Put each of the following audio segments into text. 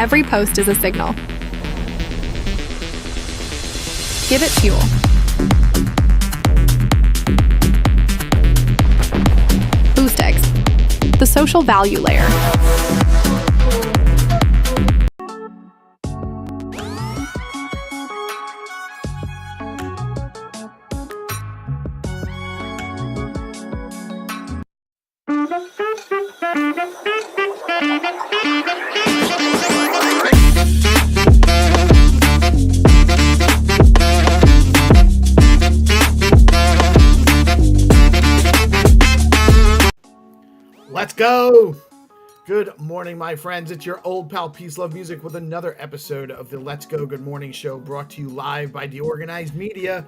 Every post is a signal. Give it fuel. the social value layer. Let's go. Good morning, my friends. It's your old pal Peace Love Music with another episode of the Let's Go Good Morning Show, brought to you live by DeOrganized Media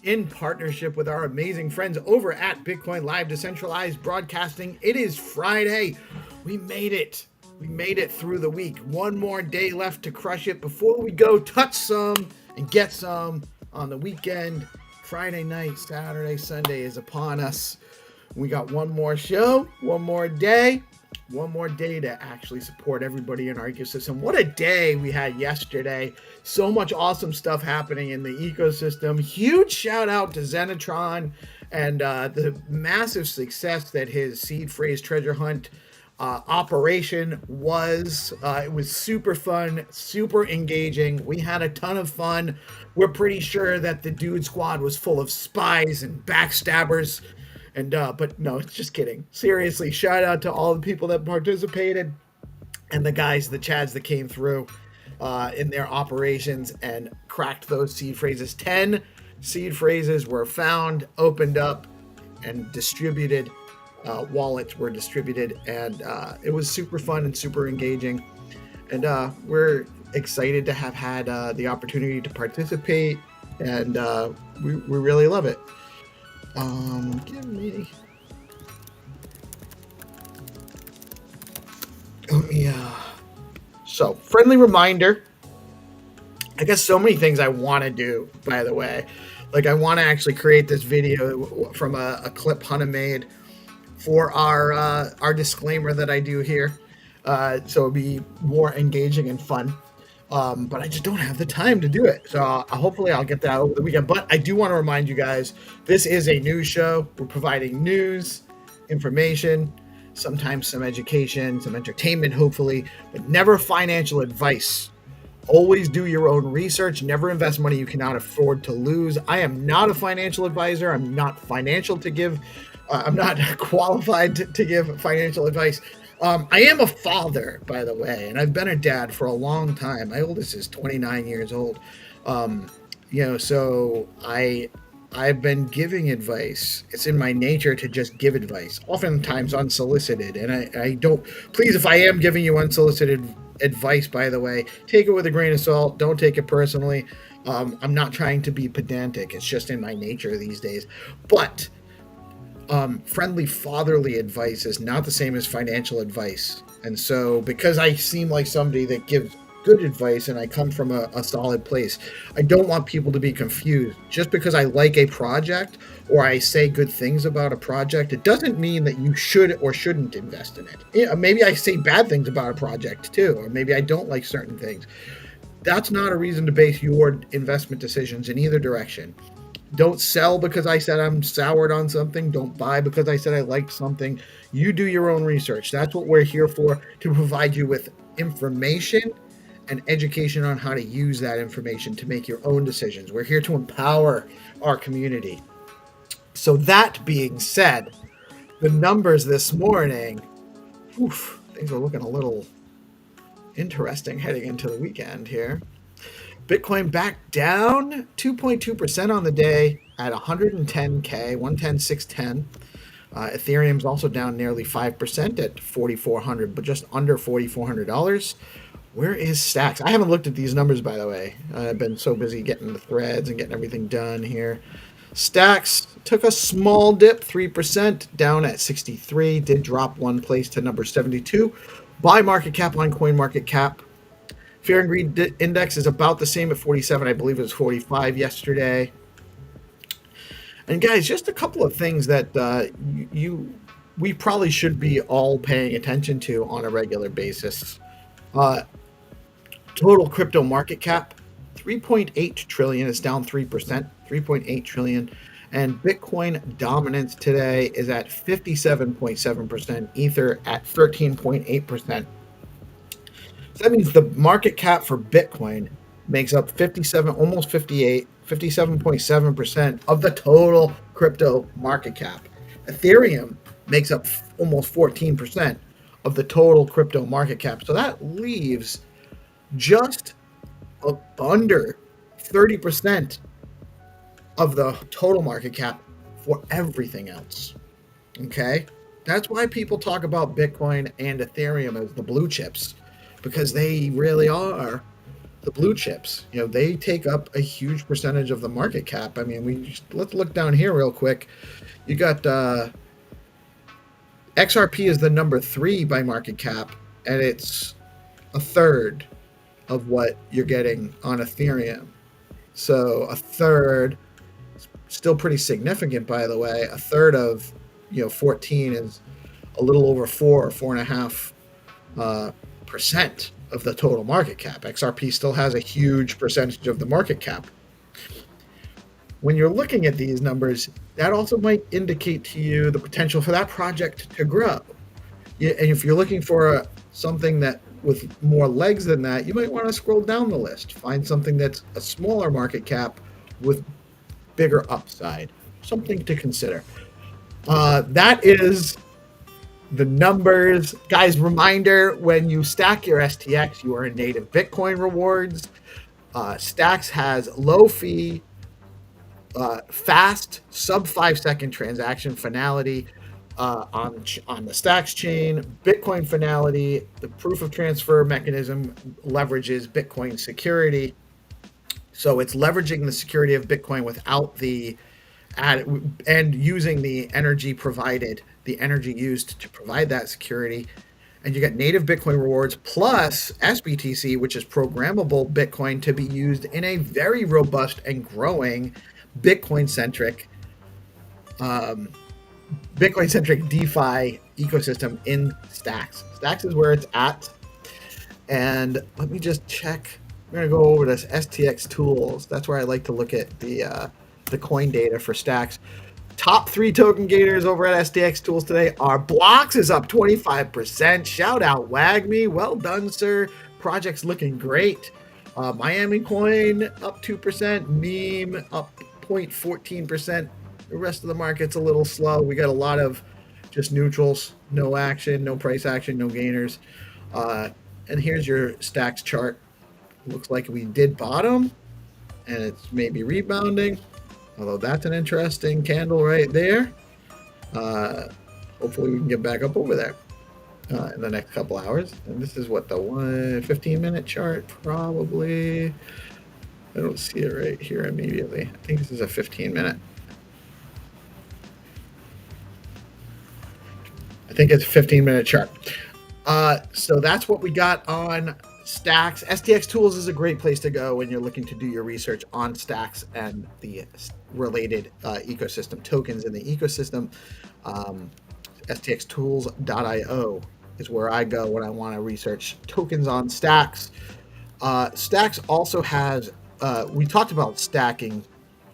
in partnership with our amazing friends over at Bitcoin Live Decentralized Broadcasting. It is Friday. We made it. We made it through the week. One more day left to crush it before we go touch some and get some on the weekend. Friday night, Saturday, Sunday is upon us. We got one more show, one more day to actually support everybody in our ecosystem. What a day we had yesterday. So much awesome stuff happening in the ecosystem. Huge shout out to Xenitron and the massive success that his seed phrase treasure hunt operation was. It was super fun, super engaging. We had a ton of fun. We're pretty sure that the dude squad was full of spies and backstabbers. But no, just kidding. Seriously, shout out to all the people that participated and the guys, the Chads that came through in their operations and cracked those seed phrases. 10 seed phrases were found, opened up, and distributed. Wallets were distributed, and it was super fun and super engaging. And we're excited to have had the opportunity to participate, and we really love it. Give me. So, friendly reminder. I guess so many things I want to do, by the way. Like, I want to actually create this video from a clip Hunter made for our disclaimer that I do here. So it'll be more engaging and fun. But I just don't have the time to do it. So hopefully I'll get that over the weekend. But I do want to remind you guys, this is a news show. We're providing news, information, sometimes some education, some entertainment, hopefully, but never financial advice. Always do your own research. Never invest money you cannot afford to lose. I am not a financial advisor. I'm not financial to give. I'm not qualified to give financial advice. I am a father, by the way, and I've been a dad for a long time. My oldest is 29 years old. So I've been giving advice. It's in my nature to just give advice, oftentimes unsolicited. And I don't, please, if I am giving you unsolicited advice, by the way, take it with a grain of salt. Don't take it personally. I'm not trying to be pedantic. It's just in my nature these days. But friendly fatherly advice is not the same as financial advice. And so because I seem like somebody that gives good advice and I come from a solid place, I don't want people to be confused. Just because I like a project or I say good things about a project, it doesn't mean that you should or shouldn't invest in it. Maybe I say bad things about a project too, or maybe I don't like certain things. That's not a reason to base your investment decisions in either direction. Don't sell because I said I'm soured on something. Don't buy because I said I liked something. You do your own research. That's what we're here for, to provide you with information and education on how to use that information to make your own decisions. We're here to empower our community. So that being said, the numbers this morning, things are looking a little interesting heading into the weekend here. Bitcoin back down 2.2% on the day at 110K, 110,610. Ethereum's also down nearly 5% at 4,400, but just under $4,400. Where is Stacks? I haven't looked at these numbers, by the way. I've been so busy getting the threads and getting everything done here. Stacks took a small dip, 3%, down at 63. Did drop one place to number 72. By market cap on CoinMarketCap. Fear and Greed Index is about the same at 47. I believe it was 45 yesterday. And guys, just a couple of things that we probably should be all paying attention to on a regular basis. Total crypto market cap, 3.8 trillion is down 3%, 3.8 trillion. And Bitcoin dominance today is at 57.7%, Ether at 13.8%. So that means the market cap for Bitcoin makes up 57, almost 58, 57.7% of the total crypto market cap. Ethereum makes up almost 14% of the total crypto market cap. So that leaves just under 30% of the total market cap for everything else. Okay? That's why people talk about Bitcoin and Ethereum as the blue chips, because they really are the blue chips. You know, they take up a huge percentage of the market cap. I mean, let's look down here real quick. You got XRP is the number 3 by market cap, and it's a third of what you're getting on Ethereum. So a third, still pretty significant, by the way. A third of 14 is a little over 4.5% of the total market cap. XRP still has a huge percentage of the market cap. When you're looking at these numbers, that also might indicate to you the potential for that project to grow. And if you're looking for something that with more legs than that, you might want to scroll down the list, find something that's a smaller market cap with bigger upside. Something to consider. That is the numbers. Guys, reminder, when you stack your STX, you earn native Bitcoin rewards. Stacks has low fee, fast, sub 5-second transaction finality on the Stacks chain. Bitcoin finality, the proof of transfer mechanism leverages Bitcoin security. So it's leveraging the security of Bitcoin without and using the energy provided, the energy used to provide that security. And you get native Bitcoin rewards plus SBTC, which is programmable Bitcoin to be used in a very robust and growing Bitcoin-centric DeFi ecosystem in Stacks. Stacks is where it's at. And let me just check. We're going to go over this STX tools. That's where I like to look at the coin data for Stacks. Top 3 token gainers over at STX tools today are Blocks is up 25%. Shout out WagMe. Well done, sir. Project's looking great. Miami Coin up 2%. Meme up 0.14%. The rest of the market's a little slow. We got a lot of just neutrals, no action, no price action, no gainers. And here's your Stacks chart. Looks like we did bottom, and it's maybe rebounding. Although that's an interesting candle right there. Hopefully we can get back up over there in the next couple hours. And this is what, the 15-minute chart, probably. I don't see it right here immediately. I think this is a 15-minute. I think it's a 15-minute chart. So that's what we got on Stacks. STX Tools is a great place to go when you're looking to do your research on Stacks and the related ecosystem tokens in the ecosystem. STXtools.io is where I go when I want to research tokens on Stacks. Stacks also has, we talked about stacking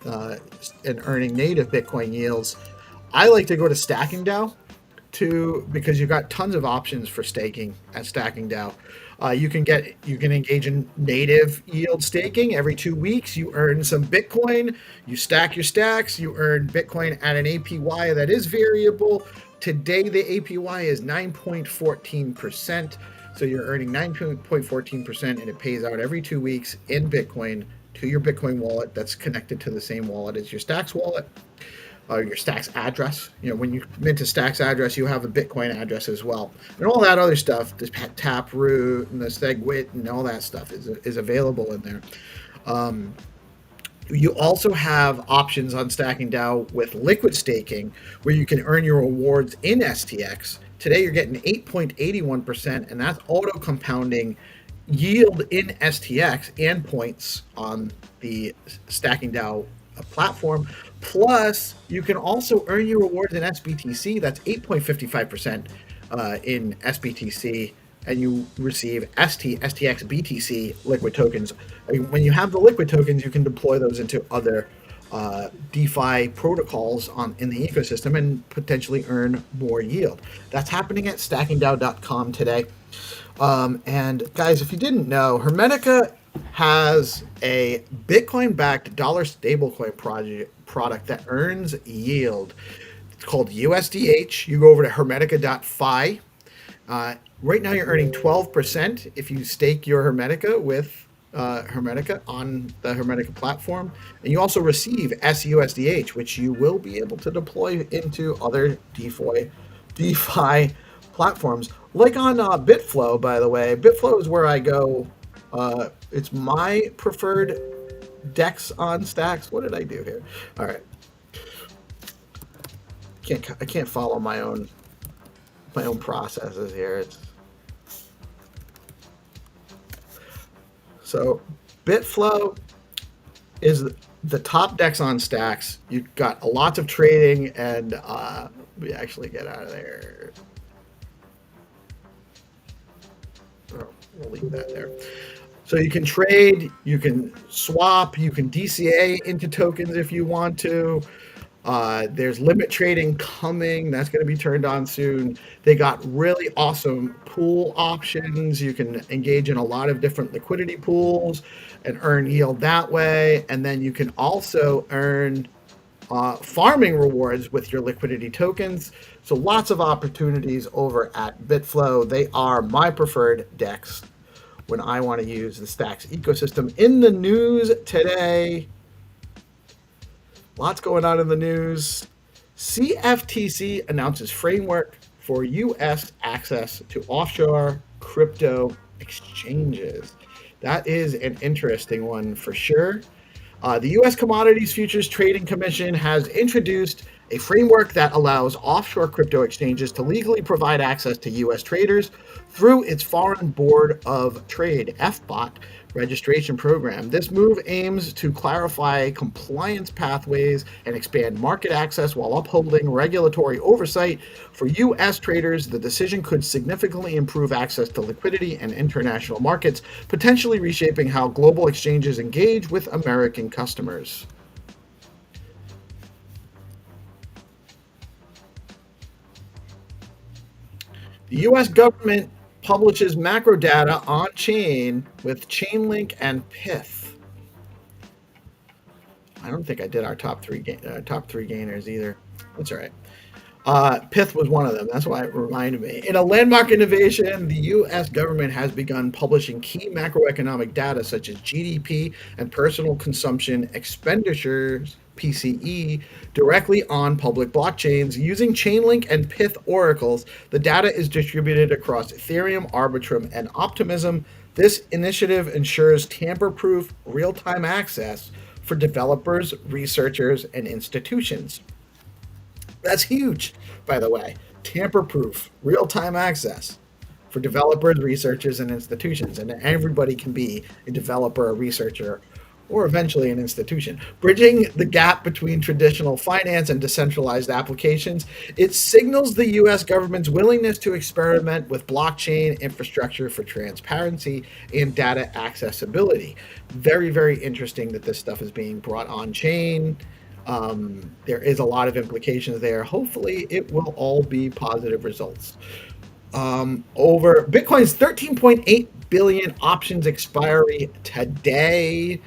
and earning native Bitcoin yields. I like to go to Stacking DAO because you've got tons of options for staking at Stacking DAO. You can engage in native yield staking. Every 2 weeks, you earn some Bitcoin. You stack your stacks. You earn Bitcoin at an APY that is variable. Today, the APY is 9.14%. So you're earning 9.14%, and it pays out every 2 weeks in Bitcoin to your Bitcoin wallet that's connected to the same wallet as your Stacks wallet. Your Stacks address. When you mint a Stacks address, you have a Bitcoin address as well. And all that other stuff, this Taproot and the SegWit and all that stuff is available in there. You also have options on Stacking DAO with liquid staking, where you can earn your rewards in STX. Today, you're getting 8.81%, and that's auto compounding yield in STX and points on the Stacking DAO platform. Plus, you can also earn your rewards in SBTC. That's 8.55% in SBTC, and you receive STX BTC liquid tokens. When you have the liquid tokens, you can deploy those into other DeFi protocols in the ecosystem and potentially earn more yield. That's happening at stackingDAO.com today. And guys, if you didn't know, Hermetica has a Bitcoin-backed dollar stablecoin product that earns yield. It's called USDH. You go over to hermetica.fi. Right now, you're earning 12% if you stake your Hermetica with Hermetica on the Hermetica platform. And you also receive SUSDH, which you will be able to deploy into other DeFi platforms, like on bitflow, by the way. Bitflow is where I go. It's my preferred DEX on stacks. What did I do here? All right. I can't follow my own processes here. So bitflow is the top DEX on stacks. You've got lots of trading, and we actually get out of there. We'll leave that there. So you can trade, you can swap, you can DCA into tokens if you want to. There's limit trading coming. That's going to be turned on soon. They got really awesome pool options. You can engage in a lot of different liquidity pools and earn yield that way. And then you can also earn farming rewards with your liquidity tokens. So lots of opportunities over at bitflow. They are my preferred DEX when I want to use the Stacks ecosystem. In the news today, lots going on in the news. CFTC announces framework for U.S. access to offshore crypto exchanges. That is an interesting one for sure. The U.S. Commodities Futures Trading Commission has introduced a framework that allows offshore crypto exchanges to legally provide access to U.S. traders through its Foreign Board of Trade, FBOT, registration program. This move aims to clarify compliance pathways and expand market access while upholding regulatory oversight. For U.S. traders, the decision could significantly improve access to liquidity and international markets, potentially reshaping how global exchanges engage with American customers. The U.S. government publishes macro data on chain with Chainlink and Pyth. I don't think I did our top three gainers either. That's all right. Pyth was one of them. That's why it reminded me. In a landmark innovation, the U.S. government has begun publishing key macroeconomic data such as GDP and personal consumption expenditures, PCE, directly on public blockchains. Using Chainlink and Pyth oracles, the data is distributed across Ethereum, Arbitrum, and Optimism. This initiative ensures tamper-proof real-time access for developers, researchers, and institutions. That's huge, by the way. Tamper-proof, real-time access for developers, researchers, and institutions. And everybody can be a developer, a researcher, or eventually an institution. Bridging the gap between traditional finance and decentralized applications, it signals the U.S. government's willingness to experiment with blockchain infrastructure for transparency and data accessibility. Very, very interesting that this stuff is being brought on chain. There is a lot of implications there. Hopefully, it will all be positive results. Over Bitcoin's 13.8 billion options expiry today.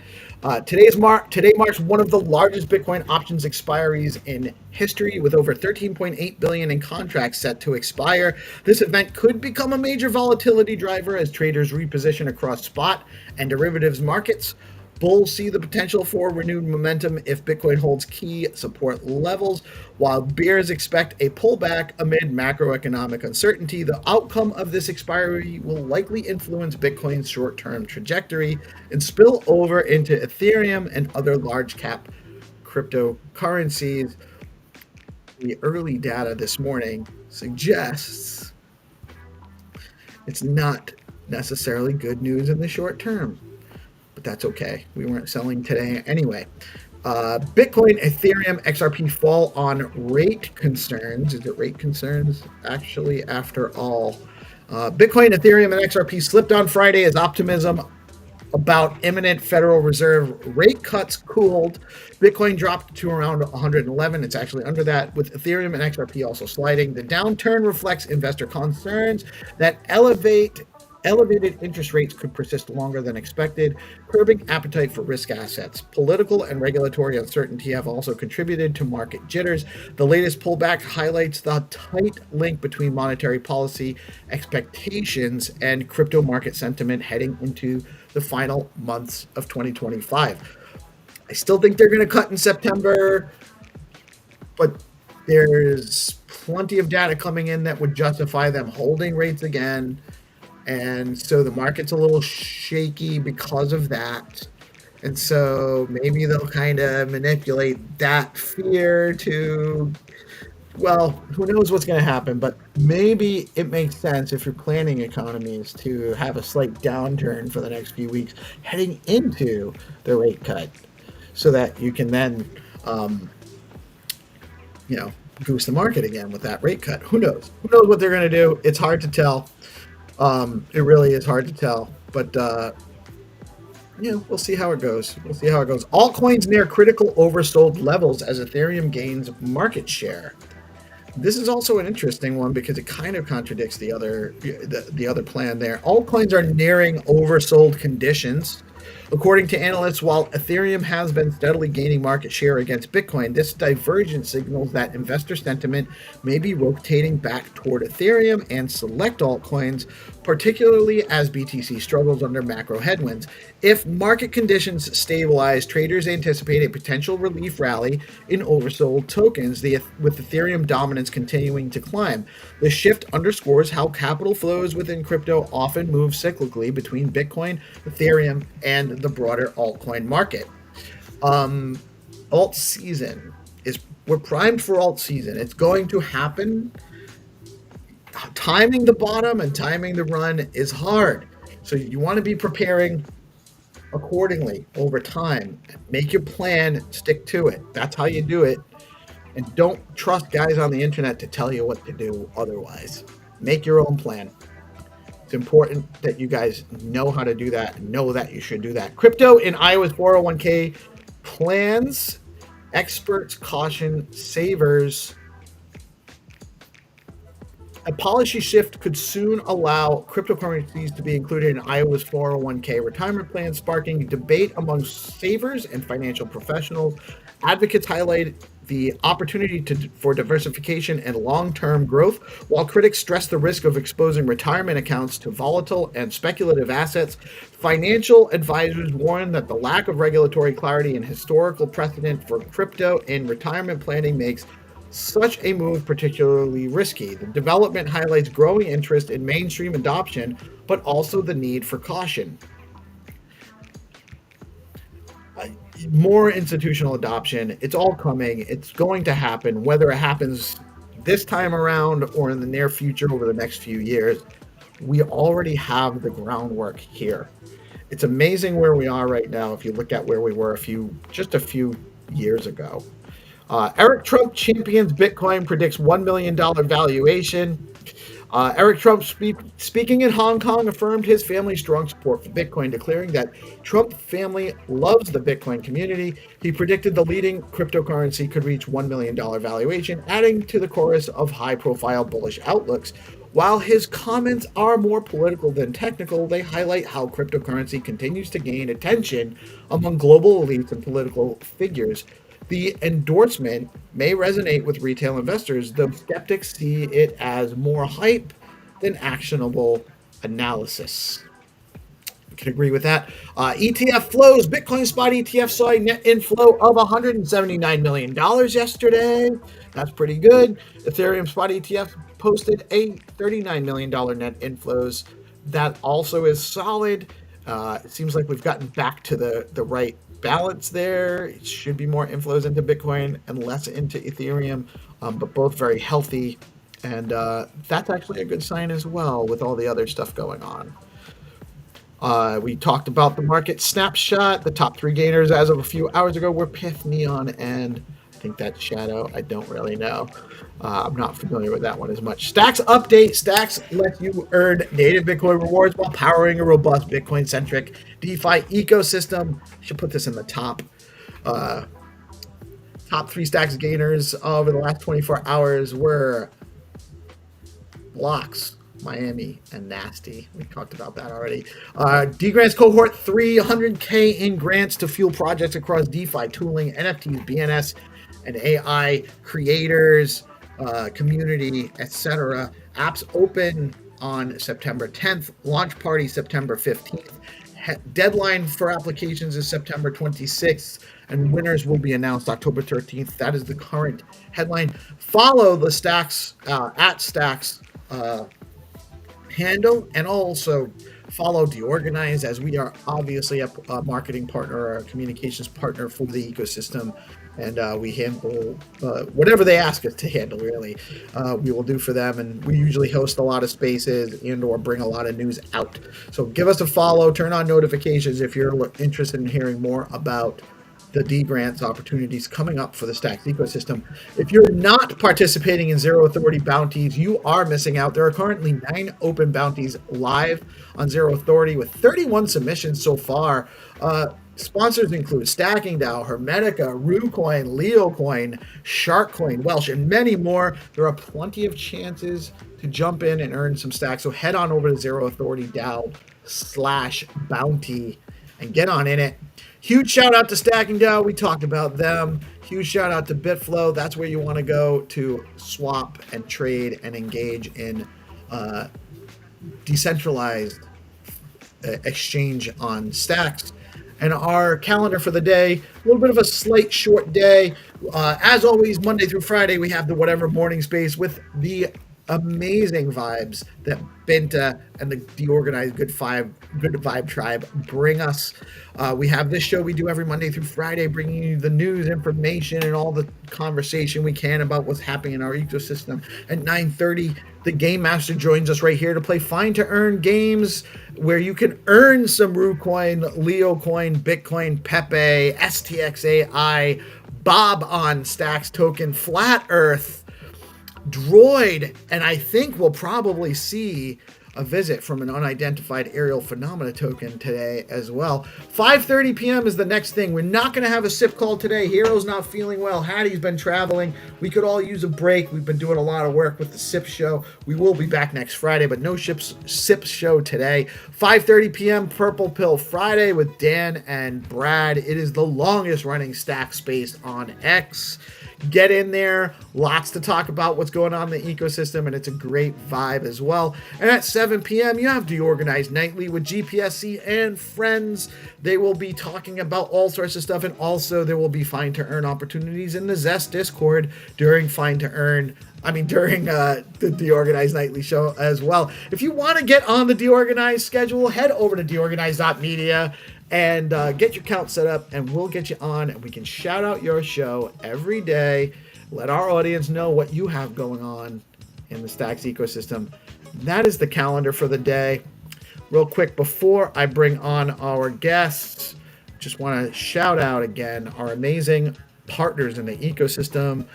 Today marks one of the largest Bitcoin options expiries in history, with over 13.8 billion in contracts set to expire. This event could become a major volatility driver as traders reposition across spot and derivatives markets. Bulls see the potential for renewed momentum if Bitcoin holds key support levels, while bears expect a pullback amid macroeconomic uncertainty. The outcome of this expiry will likely influence Bitcoin's short-term trajectory and spill over into Ethereum and other large-cap cryptocurrencies. The early data this morning suggests it's not necessarily good news in the short term. But that's okay. We weren't selling today anyway. Bitcoin, Ethereum, XRP fall on rate concerns. Is it rate concerns? Actually, after all, Bitcoin, Ethereum, and XRP slipped on Friday as optimism about imminent Federal Reserve rate cuts cooled. Bitcoin dropped to around 111. It's actually under that, with Ethereum and XRP also sliding. The downturn reflects investor concerns that elevated interest rates could persist longer than expected, curbing appetite for risk assets. Political and regulatory uncertainty have also contributed to market jitters. The latest pullback highlights the tight link between monetary policy expectations and crypto market sentiment heading into the final months of 2025. I still think they're going to cut in September, but there's plenty of data coming in that would justify them holding rates again. And so the market's a little shaky because of that. And so maybe they'll kind of manipulate that fear to, well, who knows what's going to happen, but maybe it makes sense if you're planning economies to have a slight downturn for the next few weeks heading into the rate cut so that you can then, boost the market again with that rate cut. Who knows? Who knows what they're going to do? It's hard to tell. It really is hard to tell, but we'll see how it goes. Altcoins near critical oversold levels as Ethereum gains market share. This is also an interesting one because it kind of contradicts the other plan there. Altcoins are nearing oversold conditions. According to analysts, while Ethereum has been steadily gaining market share against Bitcoin, this divergence signals that investor sentiment may be rotating back toward Ethereum and select altcoins, particularly as BTC struggles under macro headwinds. If market conditions stabilize, traders anticipate a potential relief rally in oversold tokens, with Ethereum dominance continuing to climb. The shift underscores how capital flows within crypto often move cyclically between Bitcoin, Ethereum, and the broader altcoin market. Alt season we're primed for alt season. It's going to happen. Timing the bottom and timing the run is hard. So you want to be preparing accordingly over time. Make your plan, stick to it. That's how you do it. And don't trust guys on the internet to tell you what to do otherwise. Make your own plan. It's important that you guys know how to do that and know that you should do that. Crypto in Iowa's 401k plans. Experts caution savers. A policy shift could soon allow cryptocurrencies to be included in Iowa's 401k retirement plan, sparking debate among savers and financial professionals. Advocates highlight the opportunity for diversification and long-term growth, while critics stress the risk of exposing retirement accounts to volatile and speculative assets. Financial advisors warn that the lack of regulatory clarity and historical precedent for crypto in retirement planning makes such a move particularly risky. The development highlights growing interest in mainstream adoption, but also the need for caution. More institutional adoption. It's all coming. It's going to happen, whether it happens this time around or in the near future over the next few years. We already have the groundwork here. It's amazing where we are right now if you look at where we were just a few years ago. Eric Trump champions Bitcoin, predicts $1 million valuation. Eric Trump, speaking in Hong Kong, affirmed his family's strong support for Bitcoin, declaring that Trump family loves the Bitcoin community. He predicted the leading cryptocurrency could reach $1 million valuation, adding to the chorus of high-profile bullish outlooks. While his comments are more political than technical, they highlight how cryptocurrency continues to gain attention among global elites and political figures. The endorsement may resonate with retail investors, though skeptics see it as more hype than actionable analysis. I can agree with that. ETF flows. Bitcoin spot ETF saw a net inflow of $179 million yesterday. That's pretty good. Ethereum spot ETF posted a $39 million net inflows. That also is solid. It seems like we've gotten back to the right balance there. It should be more inflows into Bitcoin and less into Ethereum, but both very healthy. And that's actually a good sign as well with all the other stuff going on. We talked about the market snapshot. The top three gainers as of a few hours ago were Pyth, Neon, and think that's Shadow. I don't really know. I'm not familiar with that one as much. Stacks update. Stacks lets you earn native Bitcoin rewards while powering a robust Bitcoin-centric DeFi ecosystem. I should put this in the top 3 Stacks gainers over the last 24 hours were Blocks, Miami, and Nasty. We talked about that already. D-Grants Cohort 300K in grants to fuel projects across DeFi, tooling, NFTs, BNS, and AI creators, community, etc. Apps open on September 10th. Launch party September 15th. Deadline for applications is September 26th, and winners will be announced October 13th. That is the current headline. Follow the Stacks at Stacks handle, and also follow DeOrganized, as we are obviously a marketing partner or a communications partner for the ecosystem, and we handle whatever they ask us to handle, really. We will do for them, and we usually host a lot of spaces and or bring a lot of news out. So give us a follow, turn on notifications if you're interested in hearing more about the D-Grants opportunities coming up for the Stacks ecosystem. If you're not participating in Zero Authority bounties, you are missing out. There are currently 9 open bounties live on Zero Authority with 31 submissions so far. Sponsors include Stacking DAO, Hermetica, RuCoin, LeoCoin, SharkCoin, Welsh, and many more. There are plenty of chances to jump in and earn some stacks. So head on over to Zero Authority DAO/bounty and get on in it. Huge shout out to Stacking DAO. We talked about them. Huge shout out to BitFlow. That's where you want to go to swap and trade and engage in decentralized exchange on stacks. And our calendar for the day, a little bit of a slight short day. As always, Monday through Friday, we have the Whatever Morning Space with the amazing vibes that Binta and the DeOrganized Good Vibe Tribe bring us. We have this show we do every Monday through Friday, bringing you the news, information, and all the conversation we can about what's happening in our ecosystem. At 9:30, the Game Master joins us right here to play Find to Earn games, where you can earn some RuCoin, LeoCoin, Bitcoin, Pepe, STXAI, Bob on Stacks token, Flat Earth, Droid, and I think we'll probably see a visit from an unidentified aerial phenomena token today as well. 5:30 p.m. is the next thing. We're not going to have a sip call today. Hero's not feeling well. Hattie's been traveling. We could all use a break. We've been doing a lot of work with the SIP show. We will be back next Friday, but no SIP show today. 5:30 p.m. Purple Pill Friday with Dan and Brad. It is the longest running stack space on X. Get in there. Lots to talk about what's going on in the ecosystem, and it's a great vibe as well. And at 7 p.m., you have DeOrganized Nightly with GPSC and friends. They will be talking about all sorts of stuff, and also there will be Find to Earn opportunities in the Zest Discord during during the DeOrganized Nightly show as well. If you want to get on the DeOrganized schedule, head over to deorganized.media and get your account set up, and we'll get you on, and we can shout out your show every day. Let our audience know what you have going on in the Stacks ecosystem. That is the calendar for the day. Real quick, before I bring on our guests, just want to shout out again our amazing partners in the ecosystem.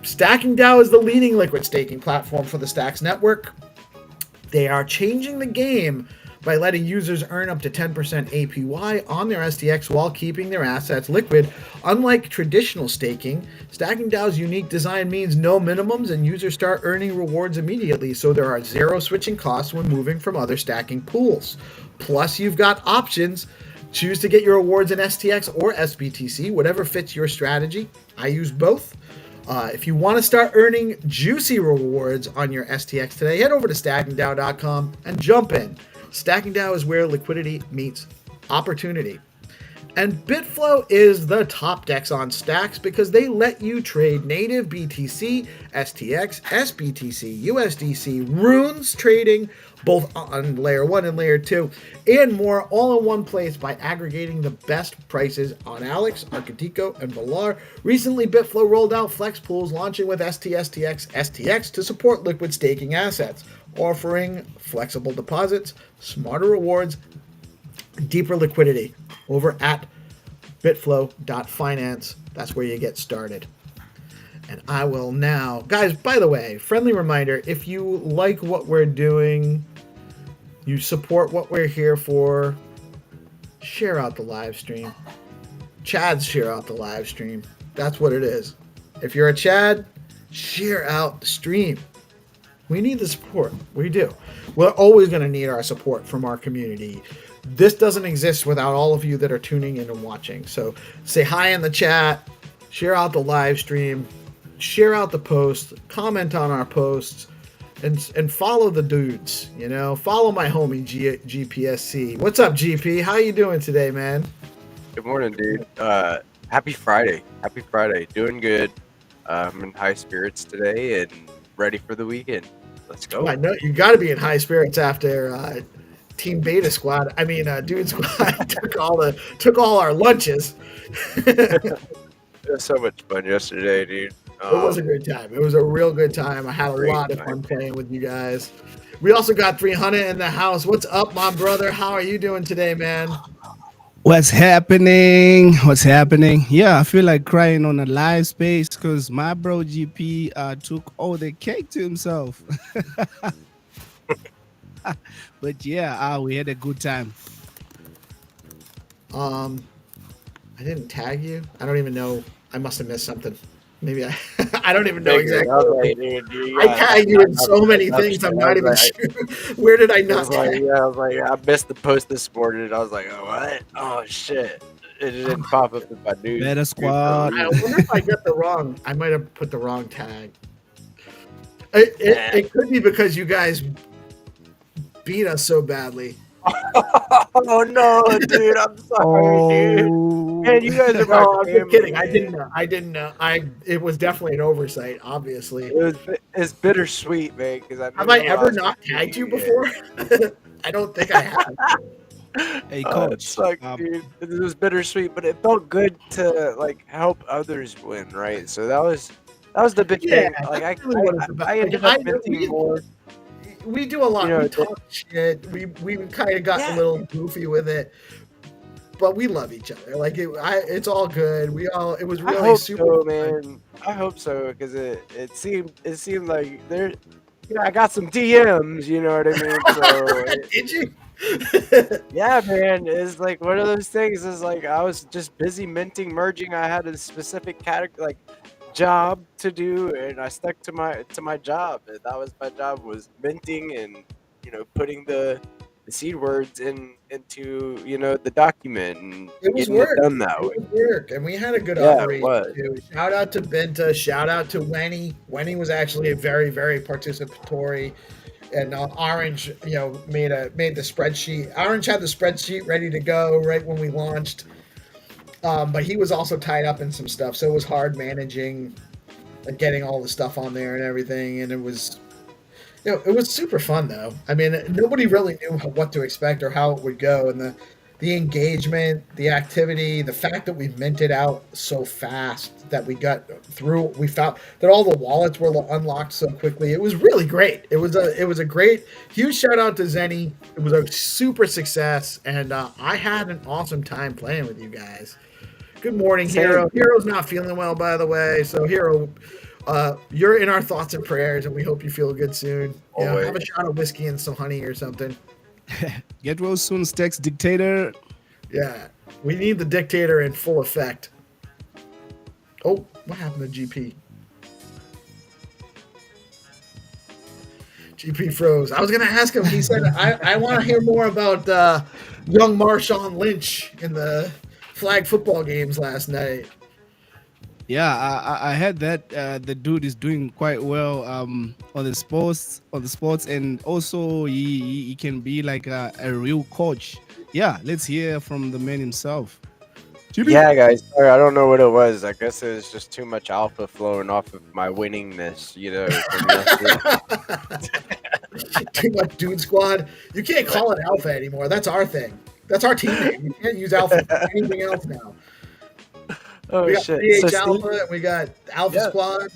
Stacking DAO is the leading liquid staking platform for the Stacks network. They are changing the game by letting users earn up to 10% APY on their STX while keeping their assets liquid. Unlike traditional staking, Stacking DAO's unique design means no minimums, and users start earning rewards immediately, so there are zero switching costs when moving from other stacking pools. Plus, you've got options. Choose to get your rewards in STX or SBTC, whatever fits your strategy. I use both. If you want to start earning juicy rewards on your STX today, head over to stackingdao.com and jump in. Stacking DAO is where liquidity meets opportunity. And BitFlow is the top DEX on Stacks because they let you trade native BTC, STX, SBTC, USDC, runes trading, both on layer 1 and layer 2, and more, all in one place by aggregating the best prices on Alex, Arcadico, and Valar. Recently, BitFlow rolled out Flex Pools, launching with STX to support liquid staking assets, offering flexible deposits, smarter rewards, deeper liquidity over at bitflow.finance. That's where you get started. And I will now, guys, by the way, friendly reminder, if you like what we're doing, you support what we're here for, share out the live stream. Chads share out the live stream. That's what it is. If you're a Chad, share out the stream. We need the support. We do. We're always going to need our support from our community. This doesn't exist without all of you that are tuning in and watching. So say hi in the chat, share out the live stream, share out the post, comment on our posts, and follow the dudes. Follow my homie GPSC. What's up, GP? How you doing today, man? Good morning, dude. Happy Friday. Happy Friday. Doing good. I'm in high spirits today and ready for the weekend. Let's go. I know you got to be in high spirits after Team Beta Squad. I mean, Dude Squad took all our lunches. It was so much fun yesterday, dude. It was a good time. It was a real good time. I had a lot of fun playing with you guys. We also got 300 in the house. What's up, my brother? How are you doing today, man? What's happening? Yeah, I feel like crying on a live space because my bro GP took all the cake to himself. But yeah, we had a good time. I didn't tag you. I don't even know. I must have missed something. Maybe I don't even know exactly. I tag you in so many things. I'm not even sure. Where did I not tag? I was like, I missed the post this morning. And I was like, oh, what? Oh, shit. It didn't pop up with my news. Better squad. I wonder if I got the wrong. I might have put the wrong tag. It could be because you guys beat us so badly. Oh no, dude! I'm sorry, dude. Man, you guys are. No, I'm just kidding. I didn't know. It was definitely an oversight. Obviously, it's bittersweet, man. Because have I ever not tagged you before? I don't think I have. Hey, coach. Dude, it was bittersweet, but it felt good to like help others win, right? So that was the big thing. Like I ended up minting more. We do a lot. We talk shit. We kind of got a little goofy with it, but we love each other. Like it's all good. It was really I hope super so, fun. man. I hope so because it seemed like there. I got some DMs. You know what I mean? So did you? Yeah, man. It's like one of those things. Is like I was just busy minting, merging. I had a specific category, job to do, and I stuck to my job. And that was my job, was minting and putting the seed words into the document, and it was getting work. It done that way. It was work, and we had a good operation too. Shout out to Benta. Shout out to Wenny. Wenny was actually a very, very participatory. And Orange, made the spreadsheet. Orange had the spreadsheet ready to go right when we launched. But he was also tied up in some stuff, so it was hard managing and getting all the stuff on there and everything. And it was super fun though. I mean, nobody really knew what to expect or how it would go, and the engagement, the activity, the fact that we minted out so fast that we got through. We found that all the wallets were unlocked so quickly. It was really great. It was a great, huge shout out to Zenny. It was a super success, and I had an awesome time playing with you guys. Good morning, Hero. Hero's not feeling well, by the way. So, Hero, you're in our thoughts and prayers, and we hope you feel good soon. Have a shot of whiskey and some honey or something. Get well soon, Stex Dictator. Yeah, we need the dictator in full effect. Oh, what happened to GP? GP froze. I was going to ask him. He said, I want to hear more about young Marshawn Lynch in the flag football games last night. Yeah, I heard that the dude is doing quite well on the sports, and also he can be like a real coach. Yeah, let's hear from the man himself. Yeah, guys. Sorry, I don't know what it was. I guess it was just too much alpha flowing off of my winningness, Too much dude squad. You can't call it alpha anymore. That's our thing. That's our team name. You can't use alpha for anything else now. Oh, we got shit. PH Alpha and we got Alpha Squad.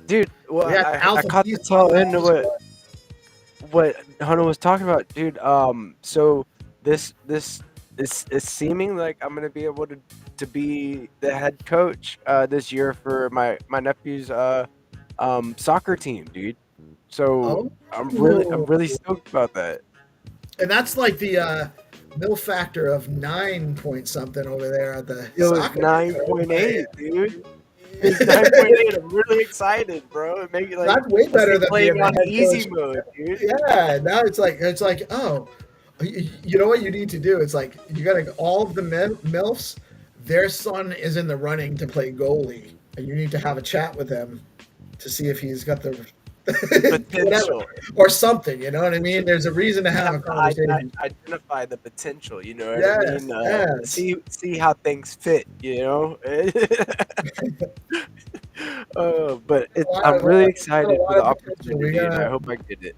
Dude, well, I caught the tail end of what Hunter was talking about, dude. So this it's seeming like I'm gonna be able to be the head coach this year for my nephew's soccer team, dude. So Oh, I'm really stoked about that. and that's like the mill factor of 9 point something over there at the It was soccer. 9.8, dude. It's 9.8. I'm really excited, bro. It made me like That's way better than being playing the on head easy coach. mode, dude. Yeah, now it's like, oh, you know what you need to do? It's like you got to all of the milfs. Their son is in the running to play goalie, and you need to have a chat with him to see if he's got the Potential. or something. You know what I mean? There's a reason to have a conversation. Identify the potential, you know what Yes, I mean? yes. See how things fit, you know. But I'm really excited for the opportunity, and I hope I get it.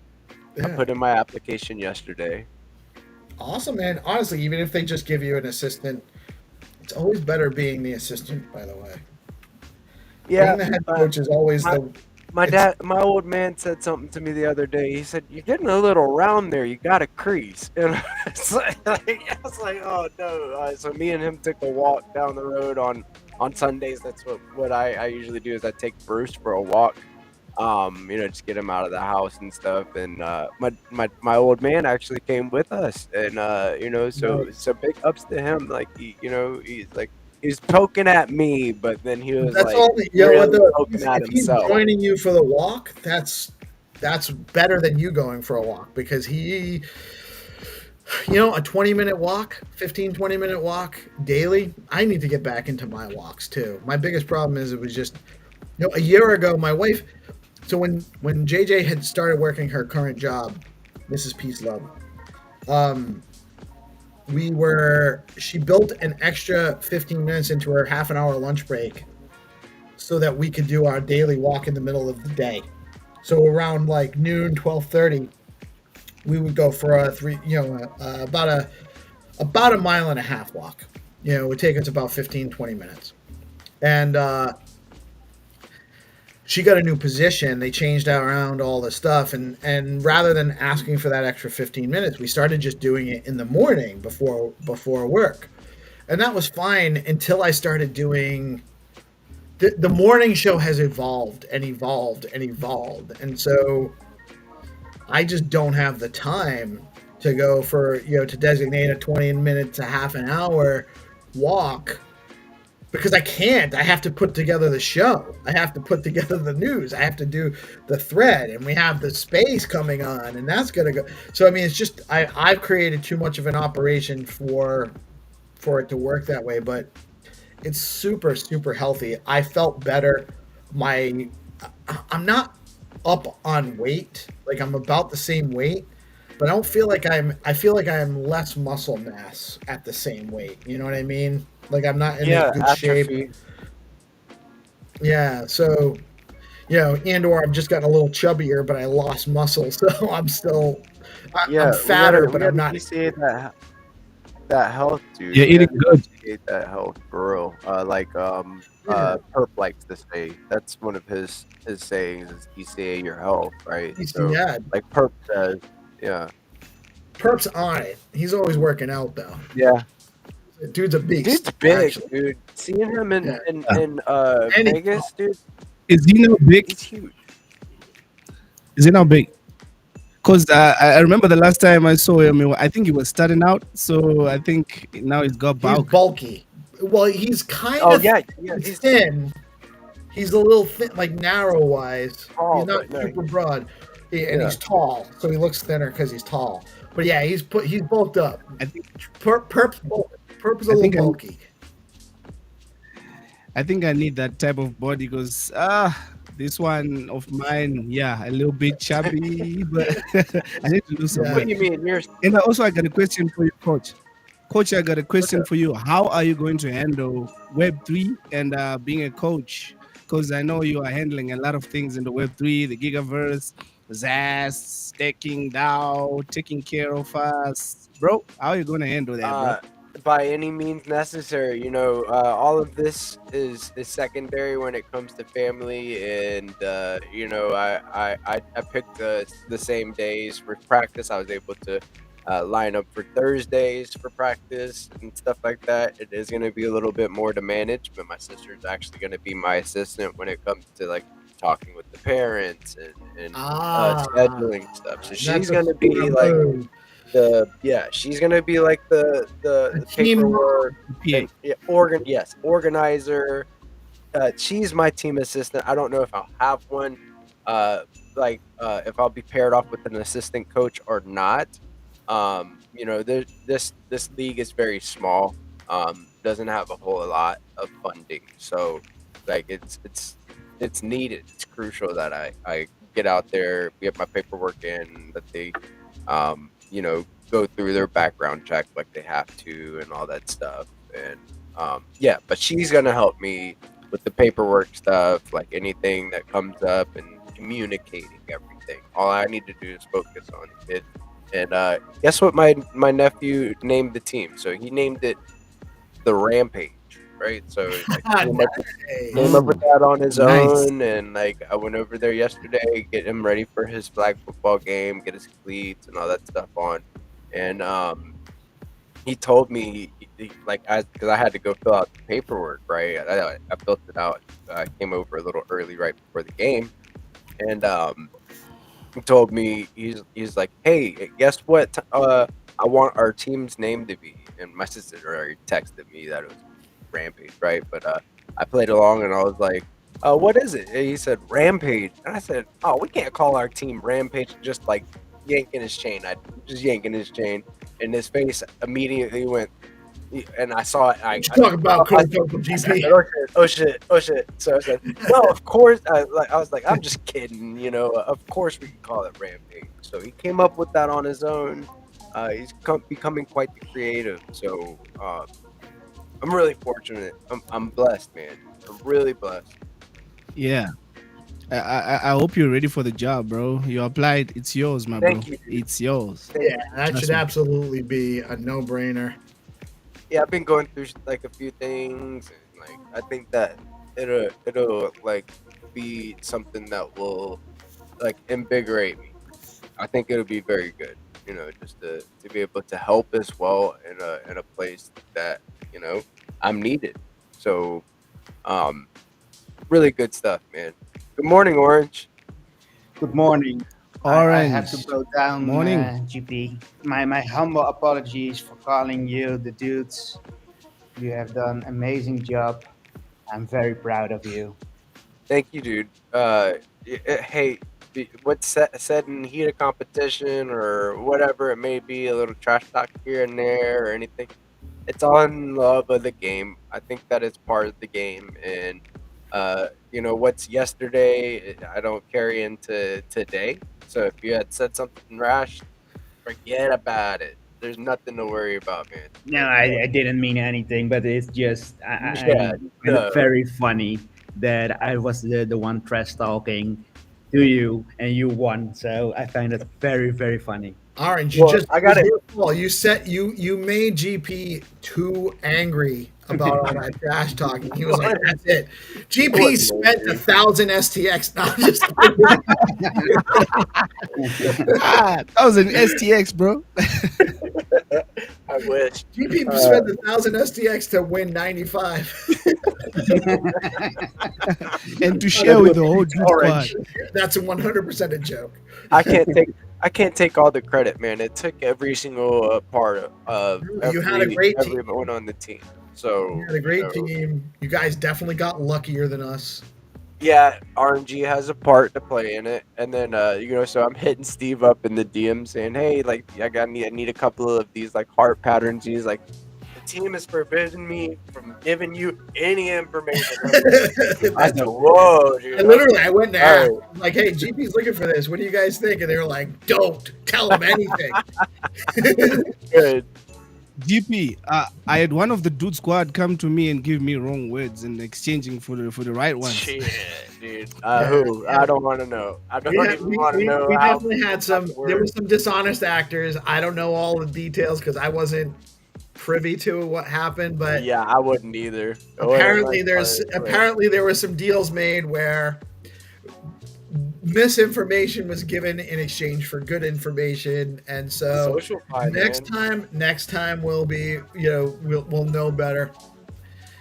I put in my application yesterday. Awesome, man. Honestly, even if they just give you an assistant, it's always better being the assistant. By the way, Yeah, being the head coach is always my old man said something to me the other day. He said, "You're getting a little round there. You got a crease." And I was like, "Oh no!" So me and him took a walk down the road on Sundays. That's what I usually do is I take Bruce for a walk. Just get him out of the house and stuff. And my old man actually came with us, and so big ups to him. Like he's poking at me, but then he was poking at if he's himself. joining you for the walk, that's better than you going for a walk because he, a 20-minute walk, 15-20-minute walk daily. I need to get back into my walks too. My biggest problem is it was just, a year ago, my wife. So when JJ had started working her current job, Mrs. Peace Love, she built an extra 15 minutes into her half an hour lunch break so that we could do our daily walk in the middle of the day. So around like noon, 12:30, we would go for about a mile and a half walk. It would take us about 15, 20 minutes. And she got a new position. They changed around all the stuff. And rather than asking for that extra 15 minutes, we started just doing it in the morning before work. And that was fine until I started doing the morning show has evolved and evolved and evolved. And so I just don't have the time to go for, to designate a 20 minutes to half an hour walk. Because I can't. I have to put together the show. I have to put together the news. I have to do the thread, and we have the space coming on, and that's gonna go. So I mean, it's just I've created too much of an operation for it to work that way. But it's super, super healthy. I felt better. I'm not up on weight. Like I'm about the same weight, but I don't feel like I feel like I'm less muscle mass at the same weight. You know what I mean? Like I'm not in good shape. Yeah, so and/or I've just gotten a little chubbier, but I lost muscle, so I'm still I'm fatter, but I'm not. Appreciate that health, dude. You're eating good. Appreciate that health, for real. Perp likes to say that's one of his sayings is ECA your health, right? So, like Perp says, yeah. Perp's on it. He's always working out though. Yeah. Dude's a beast. Dude's big, actually. Dude. Seeing him in Vegas, dude. Is he now big? He's huge. Is he now big? Because I remember the last time I saw him, I think he was starting out. So I think now he's got bulk. He's bulky. Well, he's kind of he's thin. He's a little thin, like narrow-wise. He's not super broad. And he's tall, so he looks thinner because he's tall. But yeah, he's bulked up. I think Perp's a little bulky. I think I need that type of body because this one of mine, a little bit chubby, but I need to do something. What do you mean? And I got a question for you, Coach. Coach, I got a question for you. How are you going to handle Web3 and being a coach? Because I know you are handling a lot of things in the Web3, the Gigaverse, ZAS, staking, DAO, taking care of us. Bro, how are you going to handle that, bro? By any means necessary, all of this is secondary when it comes to family, and I picked the same days for practice. I was able to line up for Thursdays for practice and stuff like that. It is going to be a little bit more to manage, but my sister's actually going to be my assistant when it comes to like talking with the parents and scheduling stuff. So she's going to be like she's going to be like the paperwork and organizer. She's my team assistant. I don't know if I'll have one, if I'll be paired off with an assistant coach or not. This league is very small. Doesn't have a whole lot of funding, so like it's needed. It's crucial that I get out there, get my paperwork in, that they go through their background check like they have to and all that stuff. And but she's gonna help me with the paperwork stuff, like anything that comes up and communicating everything. All I need to do is focus on it. And guess what my nephew named the team? So he named it the Rampage, right? So like, came up with that on his own, and like I went over there yesterday, get him ready for his flag football game, get his cleats and all that stuff on, and he told me because I had to go fill out the paperwork, right? I filled it out. I came over a little early right before the game, and he told me he's like, hey, guess what? I want our team's name to be. And my sister already texted me that it was Rampage, right? But I played along and I was like, what is it? And he said Rampage, and I said, oh, we can't call our team Rampage. Just like yanking his chain. I just yanking his chain, and his face immediately went. And I saw it. Talk about GP. Oh shit! So I said, no, of course. I was like, I'm just kidding. Of course we can call it Rampage. So he came up with that on his own. He's becoming quite the creative. So I'm really fortunate. I'm blessed, man. I'm really blessed. Yeah. I hope you're ready for the job, bro. You applied. It's yours, my Thank bro. you. It's yours. Yeah, that should absolutely be a no-brainer. Yeah, I've been going through like a few things, and like I think that it'll like be something that will like invigorate me. I think it'll be very good, just to be able to help as well in a place that I'm needed. So, really good stuff, man. Good morning, Orange. Good morning. Orange. I have to go down, Morning. GP. My humble apologies for calling you the dudes. You have done an amazing job. I'm very proud of you. Thank you, dude. Hey, what's said in heat of competition or whatever it may be, a little trash talk here and there or anything, it's all in love of the game. I think that it's part of the game, and what's yesterday, I don't carry into today. So if you had said something rash, forget about it. There's nothing to worry about, man. No, I didn't mean anything, but it's just I find no. it very funny that I was the one trash talking to you and you won. So I find it very, very funny. Orange, I got it. You made GP too angry about all that trash talking. He was like, "That's it." GP spent 1,000 STX. No, I'm just That was an STX, bro. I wish. GP spent 1,000 STX to win 95. And to share with the whole dude squad. That's 100% a joke. I can't take all the credit, man. It took every single part of everyone on the team. So You had a great team. You guys definitely got luckier than us. Yeah, RNG has a part to play in it, and then so I'm hitting Steve up in the DM saying, "Hey, like I need a couple of these like heart patterns." He's like, "The team has forbidden me from giving you any information." I said, "Whoa, dude!" I went there like, "Hey, GP's looking for this. What do you guys think?" And they were like, "Don't tell him anything." Good. GP, I had one of the dude squad come to me and give me wrong words and exchanging for the right ones. Shit, dude. Who? I don't want to know. I don't even want to know. We definitely had some. There were some dishonest actors. I don't know all the details because I wasn't privy to what happened. But yeah, I wouldn't either. Apparently there were some deals made where misinformation was given in exchange for good information, and so Social pie, man. next time we'll be, we'll know better.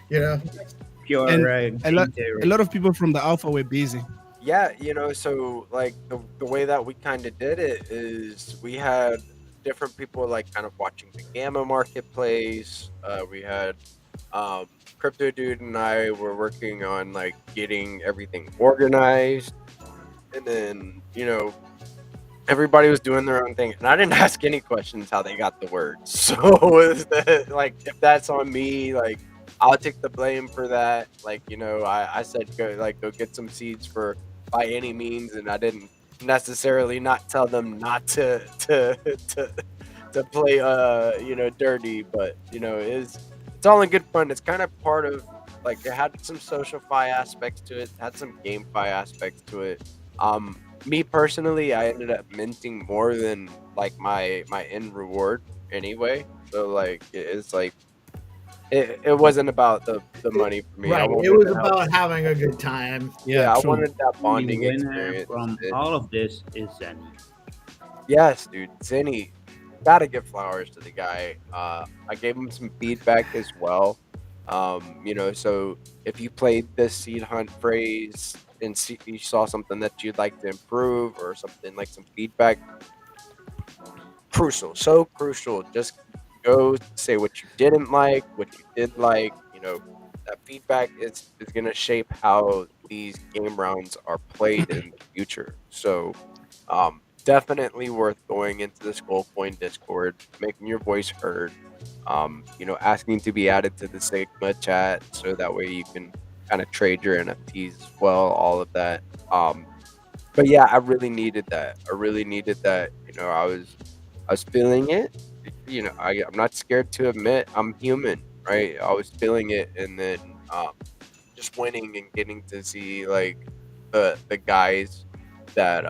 Pure And game a theory. lot of people from the alpha were busy. Yeah, so like the way that we kind of did it is we had different people like kind of watching the gamma marketplace. We had Crypto Dude and I were working on like getting everything organized, and then everybody was doing their own thing, and I didn't ask any questions how they got the words. So is that, like, if that's on me, like, I'll take the blame for that. Like, I said go get some seeds for by any means, and I didn't necessarily not tell them not to play dirty, but it's all in good fun. It's kind of part of, like, it had some social fi aspects to it, had some game fi aspects to it. Me personally, I ended up minting more than like my end reward anyway. So like it's like it wasn't about the money for me. Right. I It wanted was to help. about having a good time. Yeah, I true. wanted that The bonding winner experience. from all of this is Zenny. Yes, dude, Zenny, gotta give flowers to the guy. I gave him some feedback as well. So if you played this seed hunt phrase and you saw something that you'd like to improve or something like some feedback, crucial, so crucial. Just go say what you didn't like, what you did like. That feedback is gonna shape how these game rounds are played in the future. So, definitely worth going into the Skullcoin Discord, making your voice heard. Asking to be added to the Sigma chat so that way you can kind of trade your NFTs as well, all of that. But yeah, I really needed that. I was feeling it. I'm not scared to admit I'm human, right? I was feeling it, and then just winning and getting to see like the guys that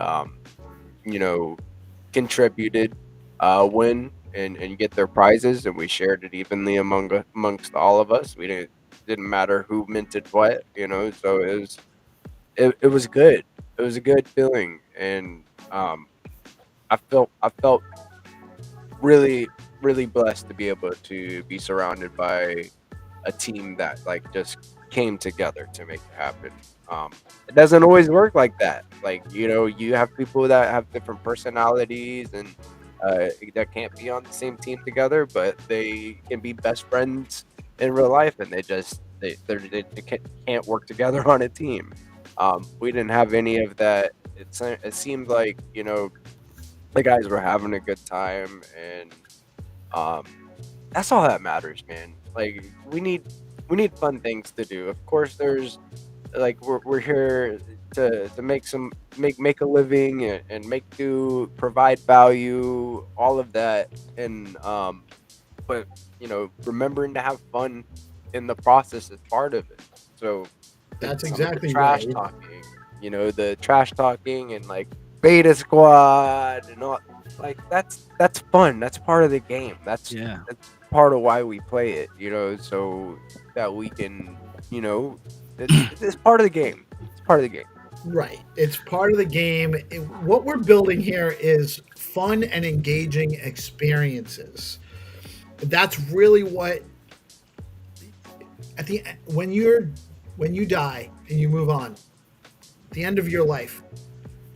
contributed win and get their prizes, and we shared it evenly amongst all of us. We didn't matter who minted what, so it was good. It was a good feeling, and I felt really, really blessed to be able to be surrounded by a team that like just came together to make it happen. It doesn't always work like that. Like, you have people that have different personalities and that can't be on the same team together, but they can be best friends in real life, and they can't work together on a team. We didn't have any of that. It seemed like the guys were having a good time, and that's all that matters, man. Like, we need fun things to do. Of course, there's like we're here to make a living and make do, provide value, all of that, and but remembering to have fun in the process is part of it. So That's some of the exactly trash right. talking, the trash talking and like beta squad and all, like that's fun. That's part of the game. That's part of why we play it, so that we can, it's part of the game. It's part of the game. Right. It's part of the game. What we're building here is fun and engaging experiences. That's really what when you die and you move on, the end of your life,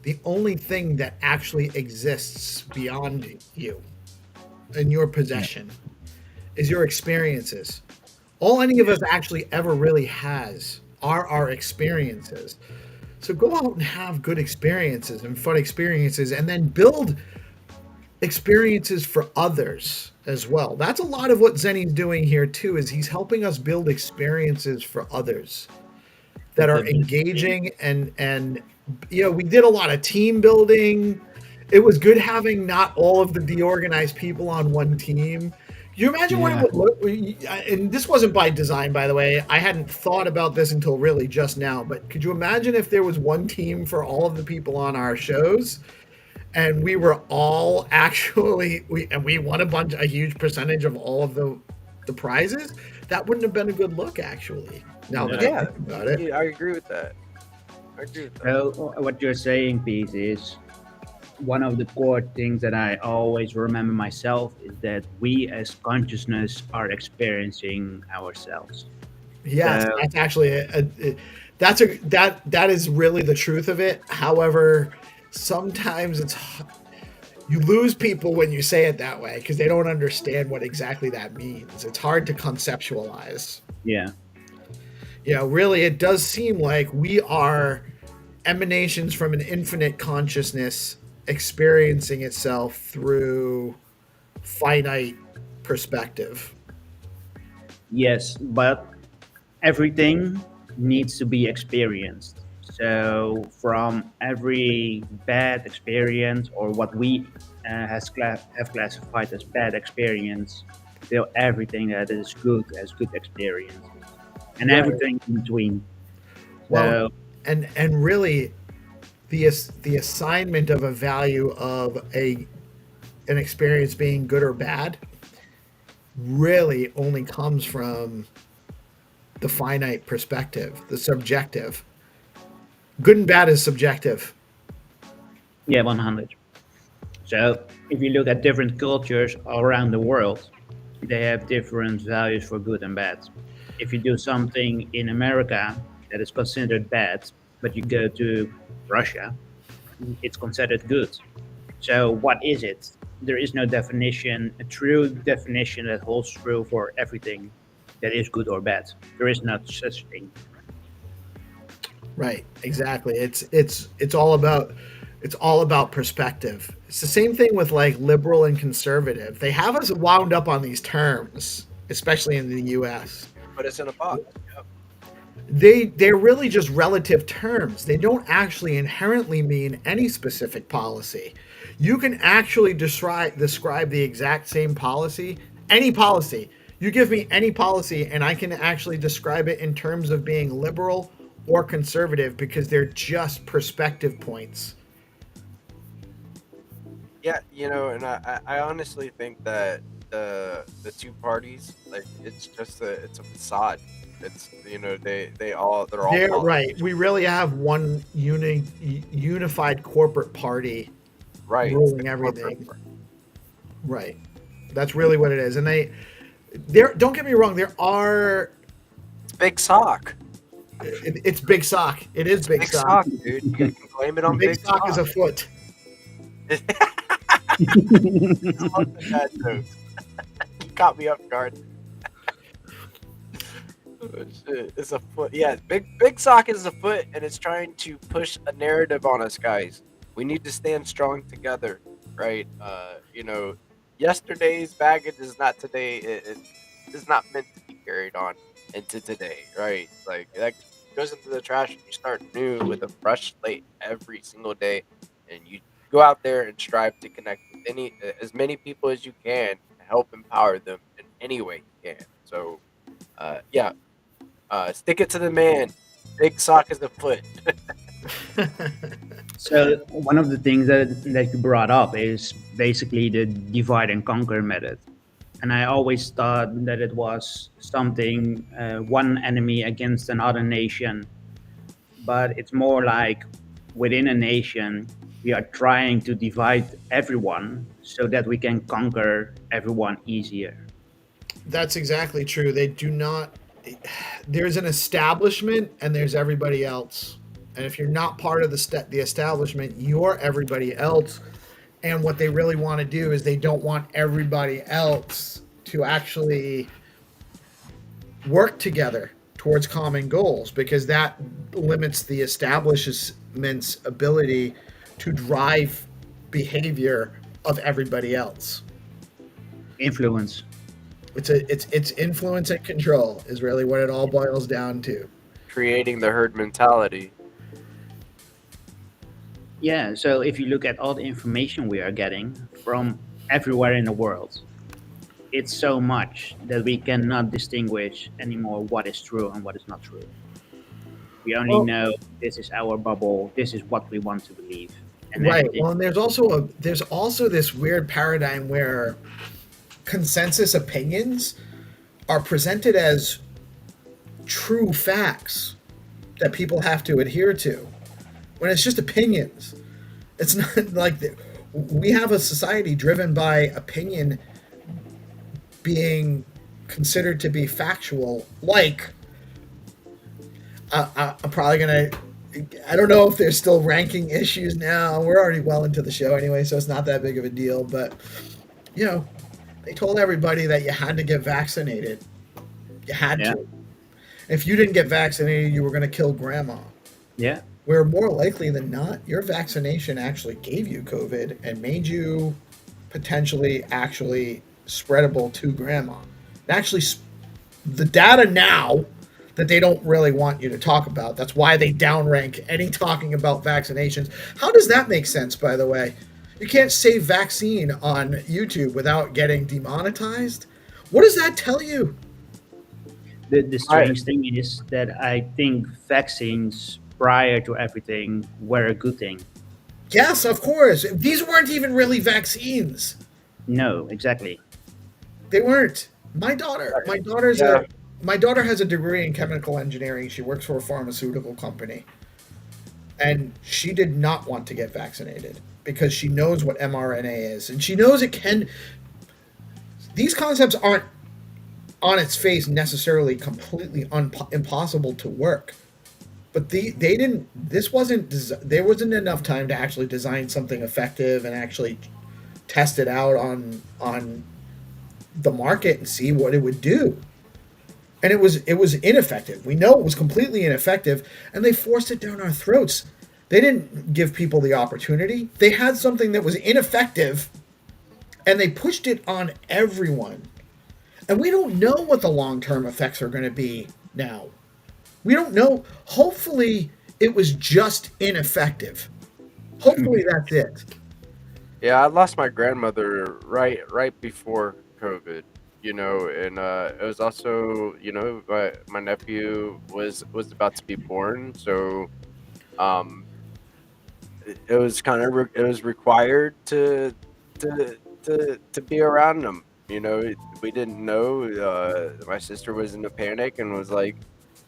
the only thing that actually exists beyond you in your possession is your experiences. All any of us actually ever really has are our experiences. So go out and have good experiences and fun experiences, and then build experiences for others as well. That's a lot of what Zenny's doing here too, is he's helping us build experiences for others that are engaging, and we did a lot of team building. It was good having not all of the DeOrganized people on one team. You imagine what it would look, and this wasn't by design, by the way. I hadn't thought about this until really just now, but could you imagine if there was one team for all of the people on our shows, and we were all actually, we won a huge percentage of all of the prizes? That wouldn't have been a good look, actually. Now that I think about it. I agree with that. I agree with that. So what you're saying, Pete, is one of the core things that I always remember myself is that we as consciousness are experiencing ourselves. Yes, So that's actually that is really the truth of it. However, sometimes you lose people when you say it that way because they don't understand what exactly that means. It's hard to conceptualize. yeah, Really, it does seem like we are emanations from an infinite consciousness experiencing itself through finite perspective. yes, but everything needs to be experienced. So from every bad experience or what we have classified as bad experience, till everything that is good as good experiences, and Right. everything in between. Well, So and really, the assignment of a value of an experience being good or bad really only comes from the finite perspective, the subjective. Good and bad is subjective. yeah, 100. So if you look at different cultures around the world, they have different values for good and bad. If you do something in America that is considered bad, but you go to Russia, it's considered good. So what is it? There is no definition, a true definition that holds true for everything that is good or bad. There is not such thing. Right, exactly. It's all about perspective. It's the same thing with like liberal and conservative. They have us wound up on these terms, especially in the US. But it's in a box. They're really just relative terms. They don't actually inherently mean any specific policy. You can actually describe the exact same policy, any policy. You give me any policy and I can actually describe it in terms of being liberal or conservative because they're just perspective points. Yeah, and I honestly think that the two parties, like, it's a facade. It's they're all They're politics. right. We really have one unified corporate party Right. It's ruling the everything. corporate. Right. That's really what it is. And there don't get me wrong, there are It's big sock. it's big sock. It is big Big sock. sock, dude. You can blame it on Big sock is a foot. I love the bad jokes. You caught me off guard. Oh, shit. It's a foot. Yeah, big sock is a foot, and it's trying to push a narrative on us, guys. We need to stand strong together, right? Yesterday's baggage is not today. It is not meant to be carried on into today, right? Like, that goes into the trash, and you start new with a fresh slate every single day, and you go out there and strive to connect with as many people as you can, and help empower them in any way you can. So, yeah. Stick it to the man. Big sock is the foot. So one of the things that you brought up is basically the divide and conquer method. And I always thought that it was something, one enemy against another nation. But it's more like within a nation, we are trying to divide everyone so that we can conquer everyone easier. That's exactly true. They do not. There's an establishment and there's everybody else. And if you're not part of the establishment, you're everybody else. And what they really want to do is they don't want everybody else to actually work together towards common goals because that limits the establishment's ability to drive behavior of everybody else. Influence. It's influence and control is really what it all boils down to. Creating the herd mentality. Yeah, so if you look at all the information we are getting from everywhere in the world, it's so much that we cannot distinguish anymore what is true and what is not true. We only know this is our bubble, this is what we want to believe. And Right. everything- Well, and there's also this weird paradigm where consensus opinions are presented as true facts that people have to adhere to. when it's just opinions. It's not like we have a society driven by opinion being considered to be factual. Like, I'm probably going to, I don't know if there's still ranking issues now. We're already well into the show anyway, so it's not that big of a deal. But, you know, they told everybody that you had to get vaccinated. You had to. If you didn't get vaccinated, you were going to kill grandma. Yeah. Where more likely than not, your vaccination actually gave you COVID and made you potentially actually spreadable to grandma. Actually, the data now that they don't really want you to talk about. That's why they downrank any talking about vaccinations. How does that make sense, by the way? You can't say vaccine on YouTube without getting demonetized. What does that tell you? The strange thing is that I think vaccines prior to everything were a good thing. Yes, of course. These weren't even really vaccines. No, exactly. They weren't. My daughter has a degree in chemical engineering. She works for a pharmaceutical company. And she did not want to get vaccinated because she knows what mRNA is. And she knows it can... These concepts aren't on its face necessarily completely impossible to work. But there wasn't enough time to actually design something effective and actually test it out on the market and see what it would do. And it was ineffective. We know it was completely ineffective, and they forced it down our throats. They didn't give people the opportunity. They had something that was ineffective, and they pushed it on everyone. And we don't know what the long-term effects are going to be now. We don't know. Hopefully, it was just ineffective. Hopefully, that's it. Yeah, I lost my grandmother right before COVID, you know, and it was also, you know, my nephew was about to be born, so it was kind of it was required to be around him. You know, we didn't know. My sister was in a panic and was like,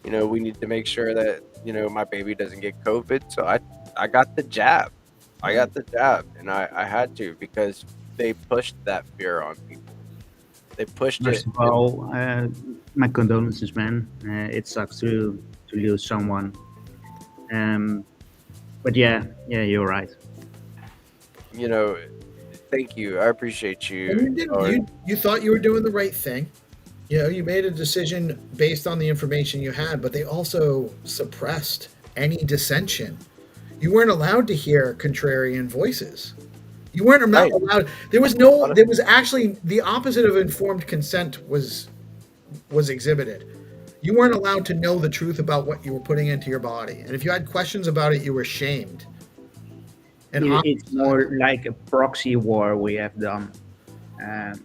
you know, we need to make sure that, you know, my baby doesn't get COVID. So I got the jab. I got the jab, and I had to, because they pushed that fear on people. They pushed First it. of all, my condolences, man. It sucks to lose someone. But yeah, you're right. You know, thank you. I appreciate you. And you thought you were doing the right thing. You know, you made a decision based on the information you had, but they also suppressed any dissension. You weren't allowed to hear contrarian voices. You weren't allowed. There was actually the opposite of informed consent was exhibited. You weren't allowed to know the truth about what you were putting into your body. And if you had questions about it, you were shamed. And it's more like a proxy war we have done.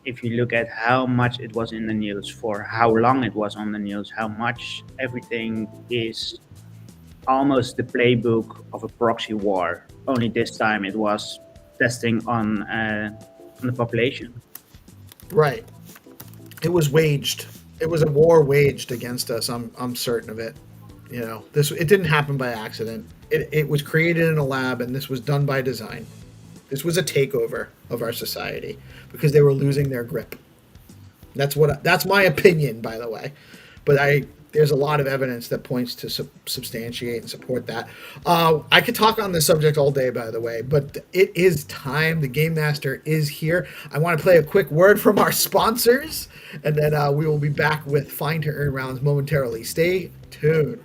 If you look at how much it was in the news, for how long it was on the news, how much everything is almost the playbook of a proxy war. Only this time it was testing on the population. Right. It was waged. It was a war waged against us. I'm certain of it. You know, it didn't happen by accident. It was created in a lab, and this was done by design. This was a takeover of our society because they were losing their grip. That's my opinion, by the way. But there's a lot of evidence that points to substantiate and support that. I could talk on this subject all day, by the way, but it is time. The Game Master is here. I want to play a quick word from our sponsors, and then we will be back with Find to Earn rounds momentarily. Stay tuned.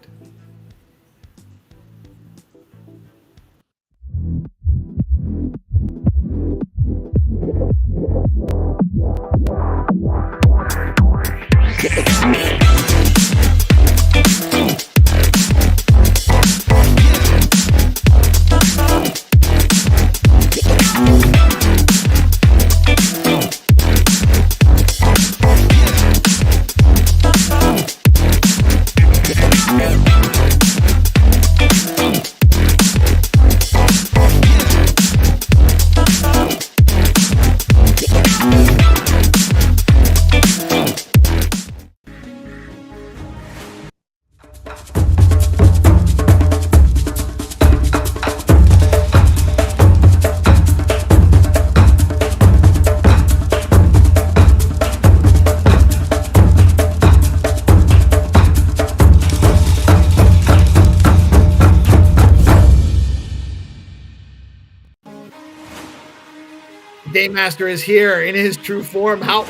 Game Master is here in his true form. How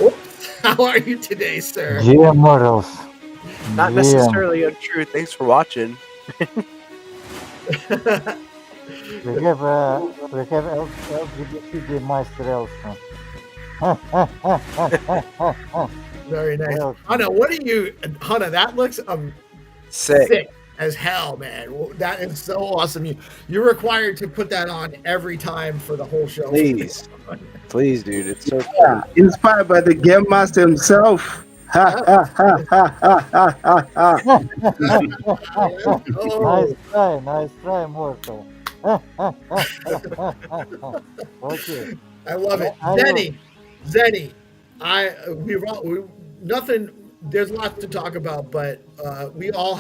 are you today, sir? GM models. Not necessarily untrue. Thanks for watching. We have LGBT Game Master also. Very nice. Well, Hunter, what are you, Hunter? That looks Sick. as hell, man. Well, that is so awesome. You're required to put that on every time for the whole show. Please. Please, dude. It's so cool. Yeah, inspired by the game master himself. Ha ha ha ha ha ha ha. Oh, nice try, Mortal. Okay. I love it. Zenny, nothing, there's lots to talk about, but we all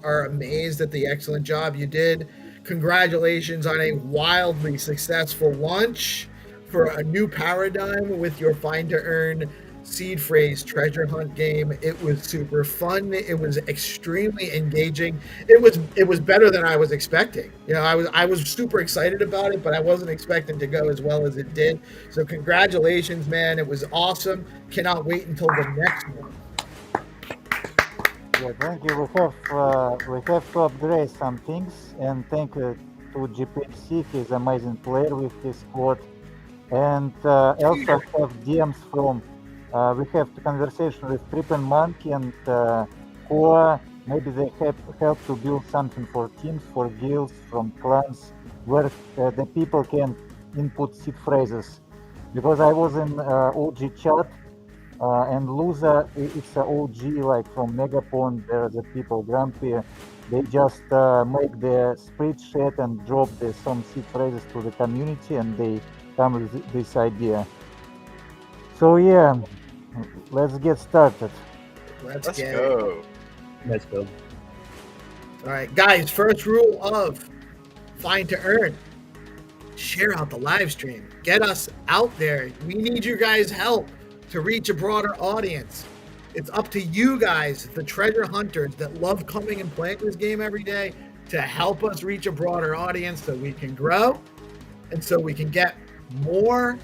are amazed at the excellent job you did. Congratulations on a wildly successful launch for a new paradigm with your Find to Earn seed phrase treasure hunt game. It was super fun. It was extremely engaging. It was better than I was expecting. I was super excited about it, but I wasn't expecting to go as well as it did. So congratulations, man. It was awesome. Cannot wait until the next one. Yeah, thank you. We have to upgrade some things, and thank you to GPC. He's an amazing player with his squad, and also have DMs from. We have the conversation with Trip and Monkey and Koa. Maybe they help to build something for teams, for guilds, from clans, where the people can input seed phrases. Because I was in OG chat, and Luza, it's an OG like from Megapon. There are the people grumpy. They just make the spreadsheet and drop some seed phrases to the community, and they come with this idea. So yeah. Let's get started. Let's go. Let's go. All right, guys, first rule of Find to Earn. Share out the live stream. Get us out there. We need you guys' help to reach a broader audience. It's up to you guys, the treasure hunters that love coming and playing this game every day, to help us reach a broader audience so we can grow and so we can get more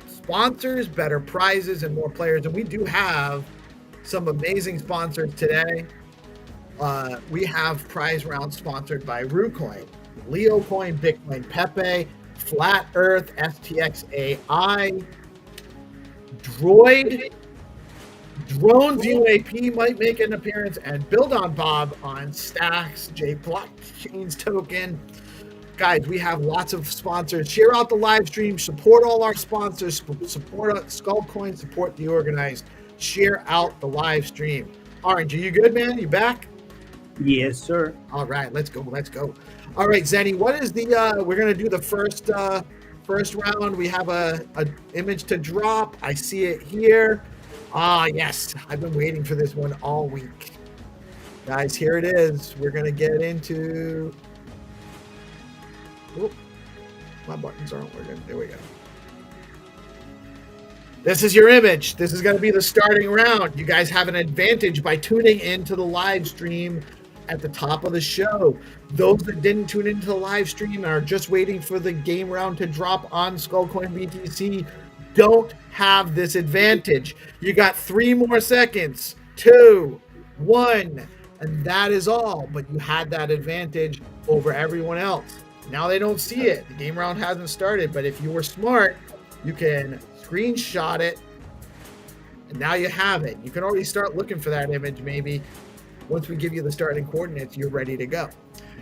sponsors, better prizes, and more players. And we do have some amazing sponsors today. We have prize rounds sponsored by RuCoin, LeoCoin, Bitcoin Pepe, Flat Earth, FTX AI, Droid, Drones UAP might make an appearance, and Build on Bob on Stacks, J Blockchain's token. Guys, we have lots of sponsors. Share out the live stream. Support all our sponsors. Support Skullcoin. Support DeOrganized. Share out the live stream. Orange, are you good, man? You back? Yes, sir. All right, let's go. All right, Zenny, what is we're going to do the first round. We have a image to drop. I see it here. Yes. I've been waiting for this one all week. Guys, here it is. We're going to get into... Oop, my buttons aren't working. There we go. This is your image. This is going to be the starting round. You guys have an advantage by tuning into the live stream at the top of the show. Those that didn't tune into the live stream and are just waiting for the game round to drop on Skullcoin BTC don't have this advantage. You got 3 more seconds. 2, 1, and that is all. But you had that advantage over everyone else. Now they don't see it. The game round hasn't started, but if you were smart, you can screenshot it, and now you have it. You can already start looking for that image maybe. Once we give you the starting coordinates, you're ready to go.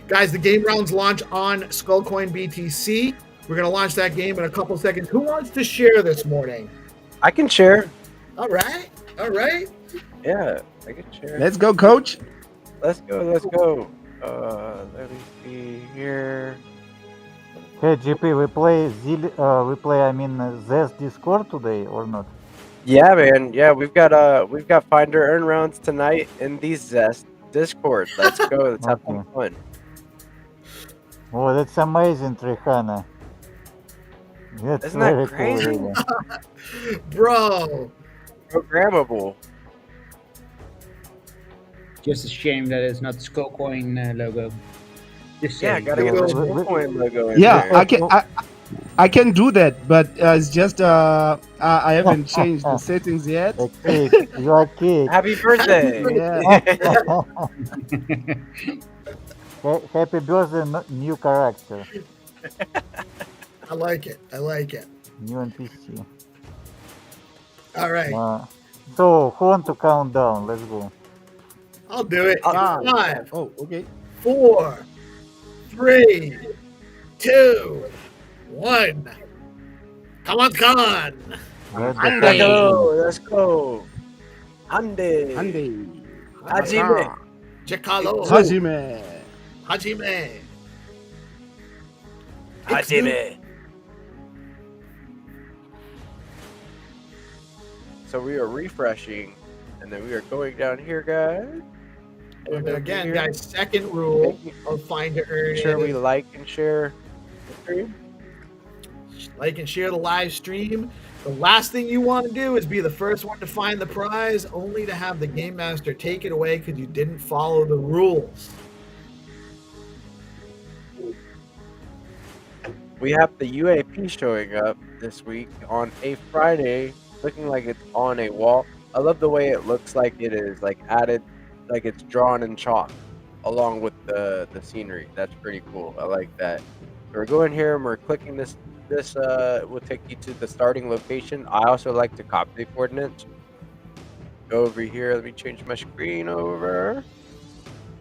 Guys, the game rounds launch on Skullcoin BTC. We're going to launch that game in a couple seconds. Who wants to share this morning? I can share. All right. Yeah, I can share. Let's go, coach. Let's go. Let me see here. Hey GP, we play Z's Discord today or not? Yeah, man. Yeah, we've got Finder Earn rounds tonight in the Zest Discord. Let's go. Let's have some fun. Oh, that's amazing, Trihana. That's Isn't that very crazy? Cool, really. Bro. Programmable. Just a shame that it's not Skullcoin logo. Just Yeah, saying. gotta get the Skullcoin logo in Yeah, there. I can do that, but it's just I haven't changed the settings yet. A cake. You are cake. Happy birthday! Yeah. Happy birthday, new character. I like it. I like it. New NPC. All right. So, who want to count down? Let's go. I'll do it. Five, Oh, okay. 4, 3, 2, 1. Come on, come on. Let the Andy. Let's time go! Let's go! Hande! Andy. Hajime! Chikalo. Hajime. Hajime. Hajime! So we are refreshing, and then we are going down here, guys. And again, guys, second rule of Find to Earn. Make sure we like and share the stream. Like and share the live stream. The last thing you want to do is be the first one to find the prize, only to have the game master take it away because you didn't follow the rules. We have the UAP showing up this week on a Friday, looking like it's on a wall. I love the way it looks like it is like added, like it's drawn in chalk along with the scenery. That's pretty cool. I like that. We're going here and we're clicking this will take you to the starting location. I also like to copy the coordinates. Go over here. Let me change my screen over.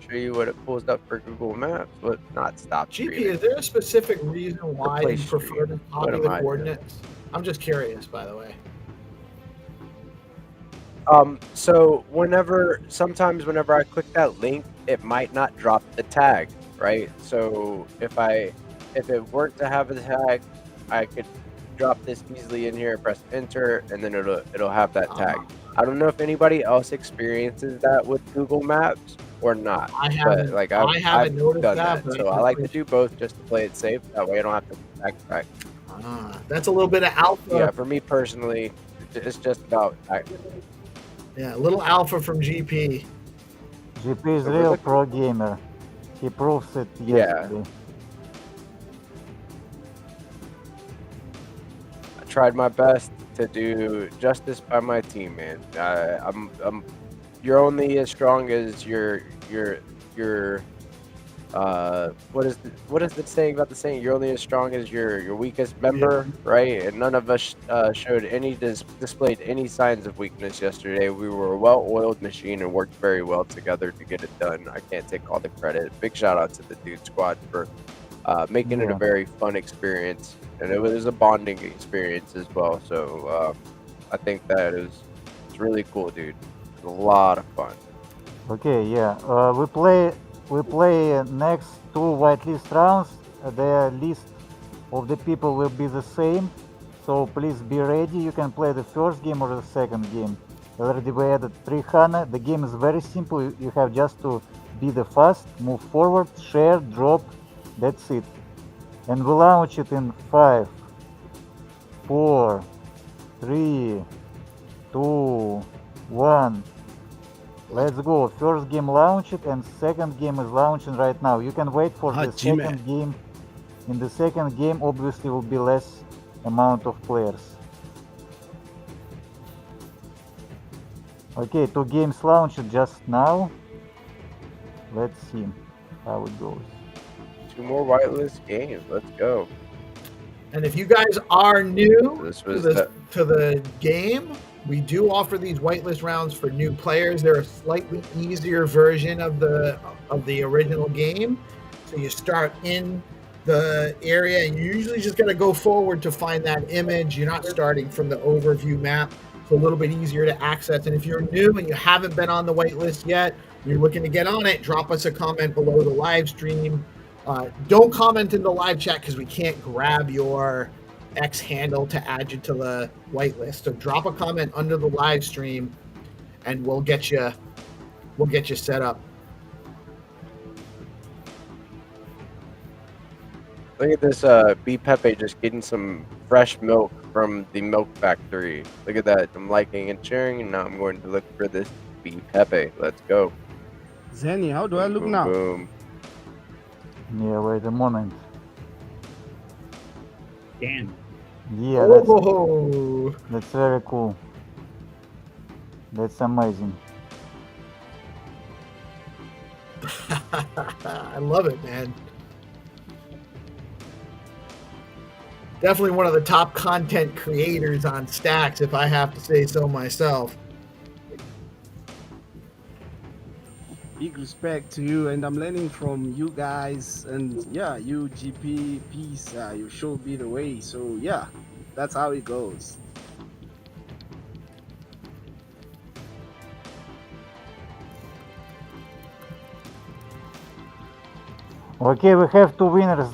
Show you what it pulls up for Google Maps. But not stop. GP, streaming. is there a specific reason why you Replace prefer to stream. copy What am the I coordinates? I'm just curious, by the way. So sometimes whenever I click that link, it might not drop the tag, right? So if it weren't to have a tag, I could drop this easily in here, press enter, and then it'll have that tag. I don't know if anybody else experiences that with Google Maps or not. I haven't. But like I haven't noticed done that, but so I like to do both just to play it safe. That way I don't have to backtrack. That's a little bit of alpha. Yeah, for me personally, it's just about Yeah, a little alpha from GP. GP is real pro gamer. He proves it Yeah. yesterday. I tried my best to do justice by my team, man. You're only as strong as your what is the saying about the saying? You're only as strong as your weakest member, right? And none of us displayed any signs of weakness yesterday. We were a well-oiled machine and worked very well together to get it done. I can't take all the credit. Big shout out to the Dude Squad for making it a very fun experience, and it was a bonding experience as well. So I think that it's really cool, dude. It was a lot of fun. Okay, yeah. We play next two whitelist rounds. The list of the people will be the same, so please be ready. You can play the first game or the second game. Already we added 300. The game is very simple. You have just to be the fast, move forward, share, drop. That's it. And we launch it in 5, 4, 3, 2, 1. Let's go. First game launched and second game is launching right now. You can wait for the second game. In the second game, obviously, will be less amount of players. Okay, 2 games launched just now. Let's see how it goes. 2 more whitelist games. Let's go. And if you guys are new This to was the game, we do offer these whitelist rounds for new players. They're a slightly easier version of the original game. So you start in the area and you usually just got to go forward to find that image. You're not starting from the overview map. It's a little bit easier to access. And if you're new and you haven't been on the whitelist yet, you're looking to get on it, drop us a comment below the live stream. Don't comment in the live chat because we can't grab your X handle to add you to the whitelist. So drop a comment under the live stream, and we'll get you set up. Look at this B Pepe just getting some fresh milk from the milk factory. Look at that. I'm liking and sharing, and now I'm going to look for this B Pepe. Let's go. Zenny, how do I look Boom, now? Boom. Yeah, wait a moment. Damn. Yeah, Oh, that's very cool. That's amazing. I love it, man. Definitely one of the top content creators on Stacks, if I have to say so myself. Big respect to you, and I'm learning from you guys. And yeah, you GP peace, you show me the way. So yeah, that's how it goes. Okay, we have two winners.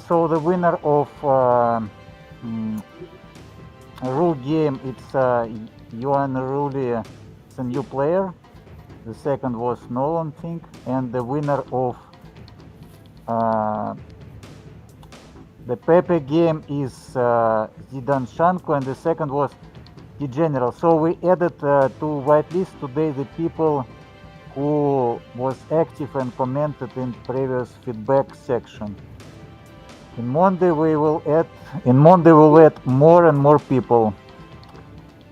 So the winner of mm, rule game, it's Yuan Ruli. It's a new player. The second was Nolan Think, and the winner of the Pepe game is Zidan Shanko, and the second was the General. So we added to whitelist today the people who was active and commented in previous feedback section. In Monday we'll add more and more people.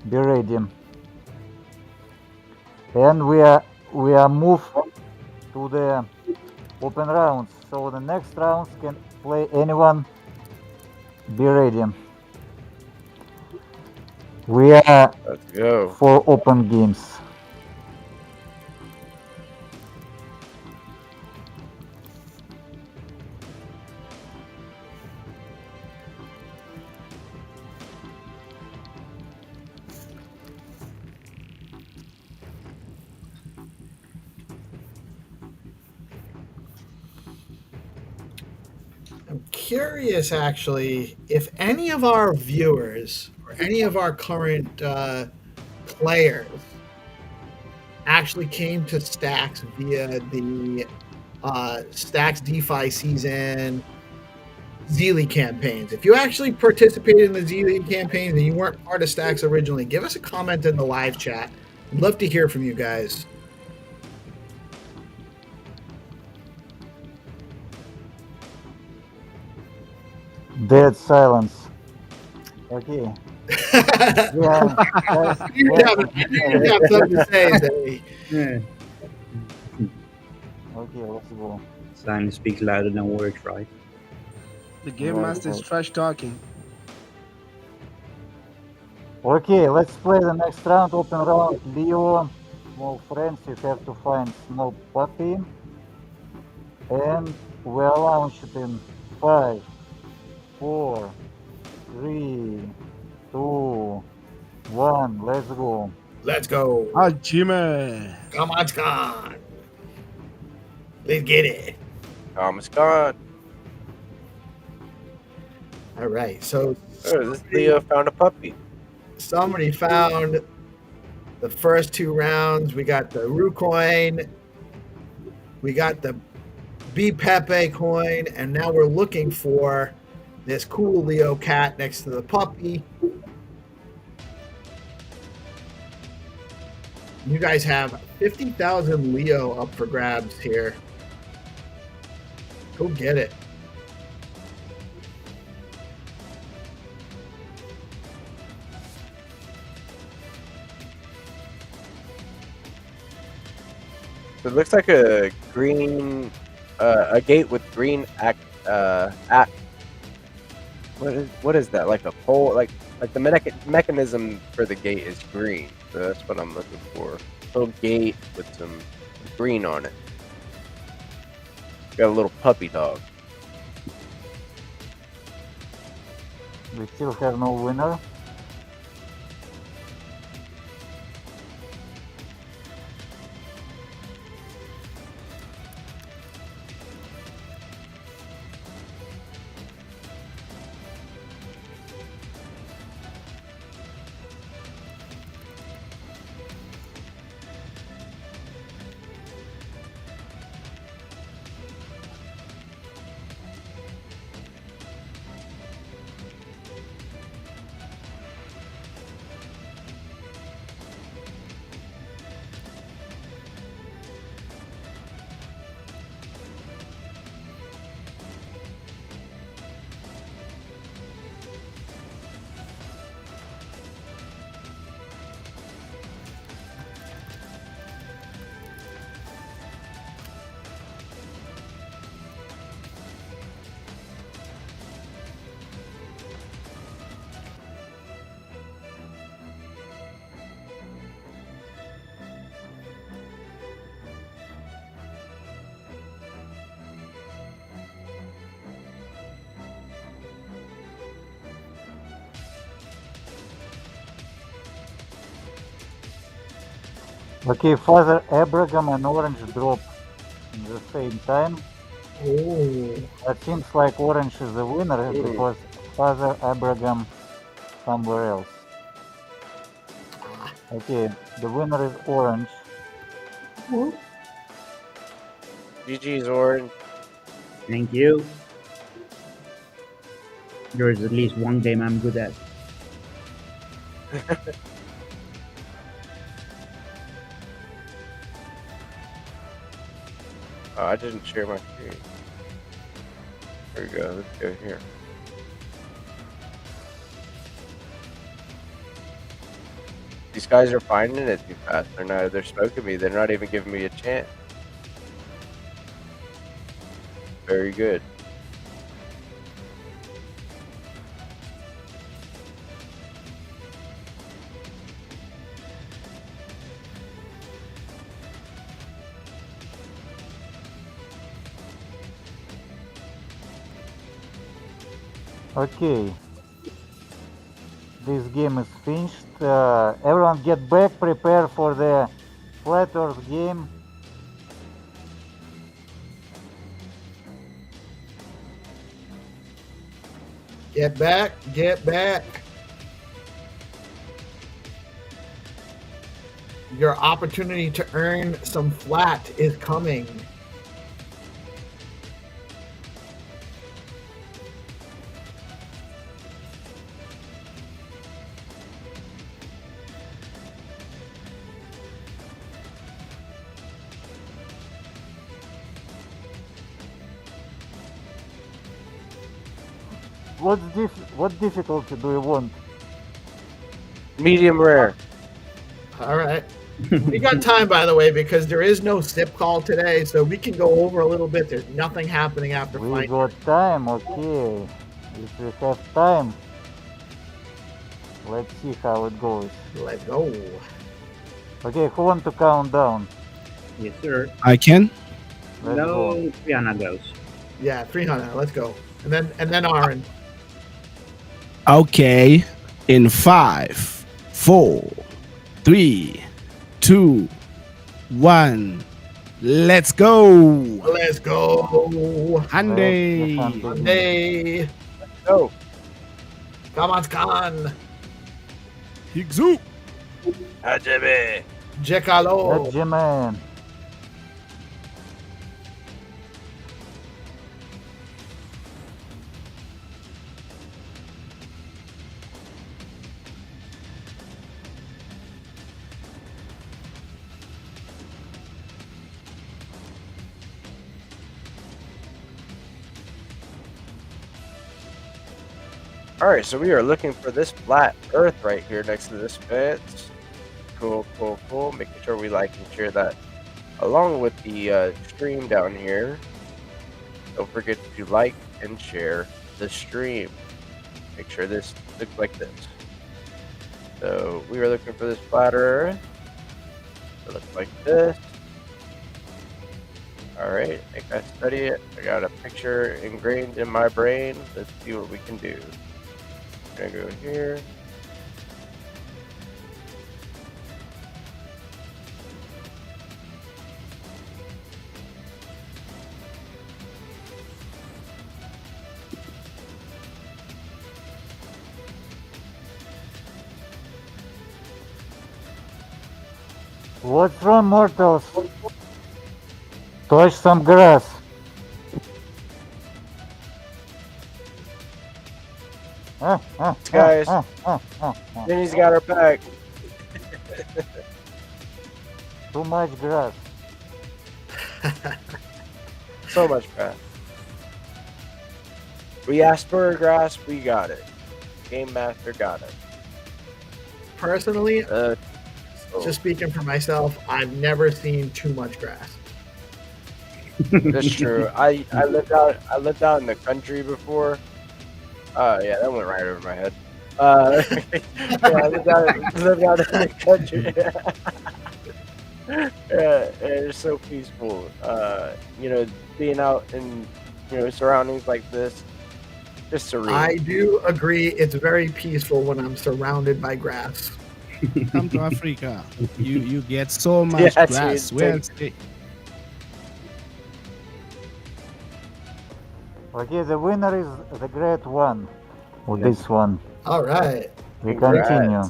Be ready. And we are moved to the open rounds. So the next rounds can play anyone. Be ready. We are Let's go. for open games. I'm curious, actually, if any of our viewers or any of our current players actually came to Stacks via the Stacks DeFi season Zeely campaigns. If you actually participated in the Zeely campaigns and you weren't part of Stacks originally, give us a comment in the live chat. I'd love to hear from you guys. Dead silence. Okay. Yeah. You have something to say, Zay. Yeah. Okay, let's go. Silence speaks louder than words, right? The game master is trash talking. Okay, let's play the next round. Open round. Leo, small friends. You have to find small puppy. And we're launched in 5, 4, 3, 2, 1. Let's go. Let's go. Ah, Jimmy. Come on, Scott. Let's get it. Thomas gone. All right. So Oh, this Leo found a puppy. somebody found the first two rounds. We got the Rue coin. We got the BPepe coin. And now we're looking for this cool Leo cat next to the puppy. You guys have 50,000 Leo up for grabs here. Go get it. It looks like a green, a gate with green what is that? Like a pole? Like the mechanism for the gate is green. So that's what I'm looking for. A little gate with some green on it. Got a little puppy dog. We still have no winner. Okay, Father Abraham and Orange drop in the same time. Oh, It seems like Orange is the winner because Father Abraham somewhere else. Okay, the winner is Orange. GG's Orange. Thank you. There's at least one game I'm good at. Oh, I didn't share my screen. There we go. Let's go here. These guys are finding it too fast. They're smoking me. They're not even giving me a chance. Very good. Okay. This game is finished. Everyone get back, prepare for the Flat Earth game. get back, get back. Your opportunity to earn some flat is coming. What difficulty do you want? Medium rare. All right. We got time, by the way, because there is no SIP call today, so we can go over a little bit. There's nothing happening after We fight. got time, okay. If we have time, let's see how it goes. Let's go. Okay, who want to count down? Yes, sir. I can. Let's go. No, Rihanna goes. Yeah, 300. Let's go. And then Aaron. Okay. In 5, 4, 3, 2, 1. Let's go. Let's go. Hyundai. Monday. Go. Come on, Khan. Higzu. Hajime. Jekalo. Jimmy. Alright, so we are looking for this flat earth right here next to this fence. Cool, cool, cool. Making sure we like and share that along with the stream down here. Don't forget to like and share the stream. Make sure this looks like this. So we are looking for this flat earth. It looks like this. Alright, I think I study it. I got a picture ingrained in my brain. Let's see what we can do. Gonna go here. What's wrong, mortals? Touch some grass. Guys. Jenny's got her back. Too much grass. So much grass. We asked for grass, we got it. Game Master got it. Personally, So- just speaking for myself, I've never seen too much grass. That's true. I lived out in the country before. Yeah, that went right over my head. Yeah, I lived out in the country. Yeah, it's so peaceful. Being out in surroundings like this, just surreal. I do agree. It's very peaceful when I'm surrounded by grass. Come to Africa. You get so much Yeah, grass. dude, Where Okay, the winner is the great one. With this one, All right. we Congrats. continue.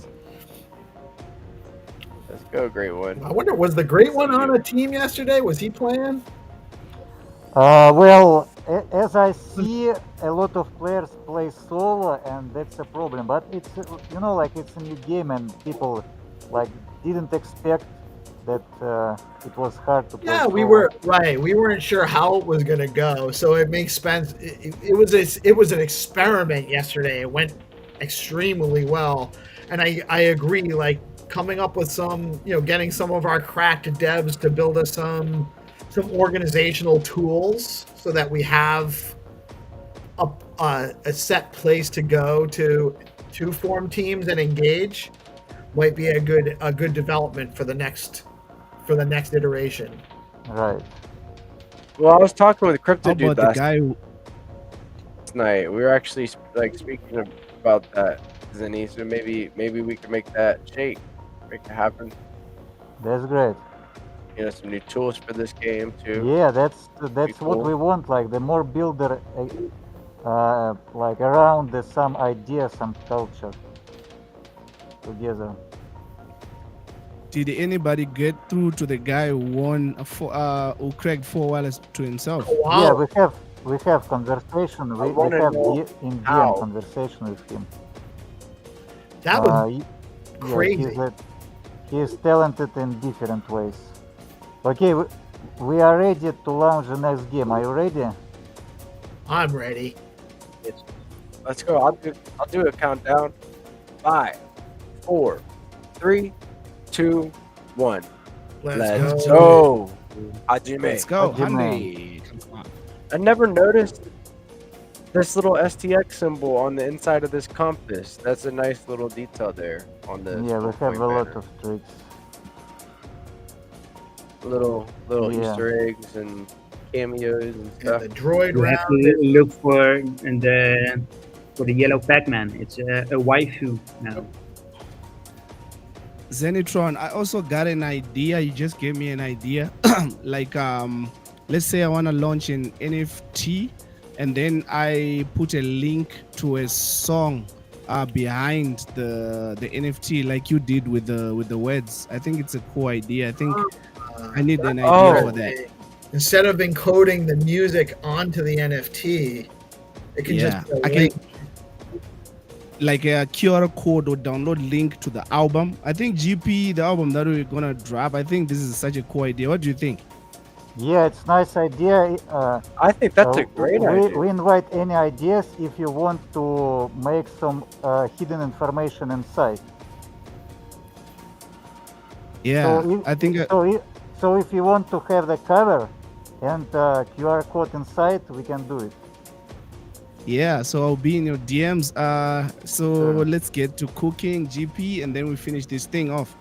Let's go, great one. I wonder, was the great one on a team yesterday? Was he playing? Well, as I see, a lot of players play solo, and that's a problem. But it's like it's a new game, and people like didn't expect that it was hard to play. Yeah, we solo. were right. We weren't sure how it was going to go, so it makes sense. It was an experiment yesterday. It went extremely well, and I agree. Like coming up with some, getting some of our cracked devs to build us some organizational tools so that we have a set place to go to form teams and engage might be a good development for the next iteration. Right. Well, I was talking with Crypto how Dude about the last guy who, night. We were actually speaking about that, Zenny. So maybe we can make that make it happen. That's great. Some new tools for this game too. Yeah, that's cool. what we want. Like the more builder, like around some idea, some culture together. did anybody get through to the guy who won who cracked 4 wallets to himself? Wow. Yeah, we have conversation. We wanna have know in how. DM conversation with him. That was Yeah, crazy. he's talented in different ways. Okay, we are ready to launch the next game. Are you ready? I'm ready. Let's go. I'll do a countdown. 5, 4, 3, 2, 1. Let's go. Hajime. Let's go, Hajime. honey. I never noticed this little STX symbol on the inside of this compass. That's a nice little detail there on the. Yeah, we have a lot of tricks. little Yeah. Easter eggs and cameos and And stuff. the droid You have round. to look for the yellow Pac-Man. It's a waifu now. Xenitron, I also got an idea. You just gave me an idea. Like, let's say I want to launch an NFT, and then I put a link to a song behind the NFT, like you did with the words. I think it's a cool idea. I think I need an idea for that. Instead of encoding the music onto the NFT, it can Yeah, just be a I can link. like a QR code or download link to the album. I think GP, the album that we're gonna drop, I think this is such a cool idea. What do you think? Yeah, it's nice idea. I think that's a great idea. We invite any ideas if you want to make some hidden information inside. Yeah, So if- I think So if you want to have the cover and QR code inside, we can do it. yeah. So I'll be in your DMs. So Sure. let's get to cooking, GP, and then we finish this thing off.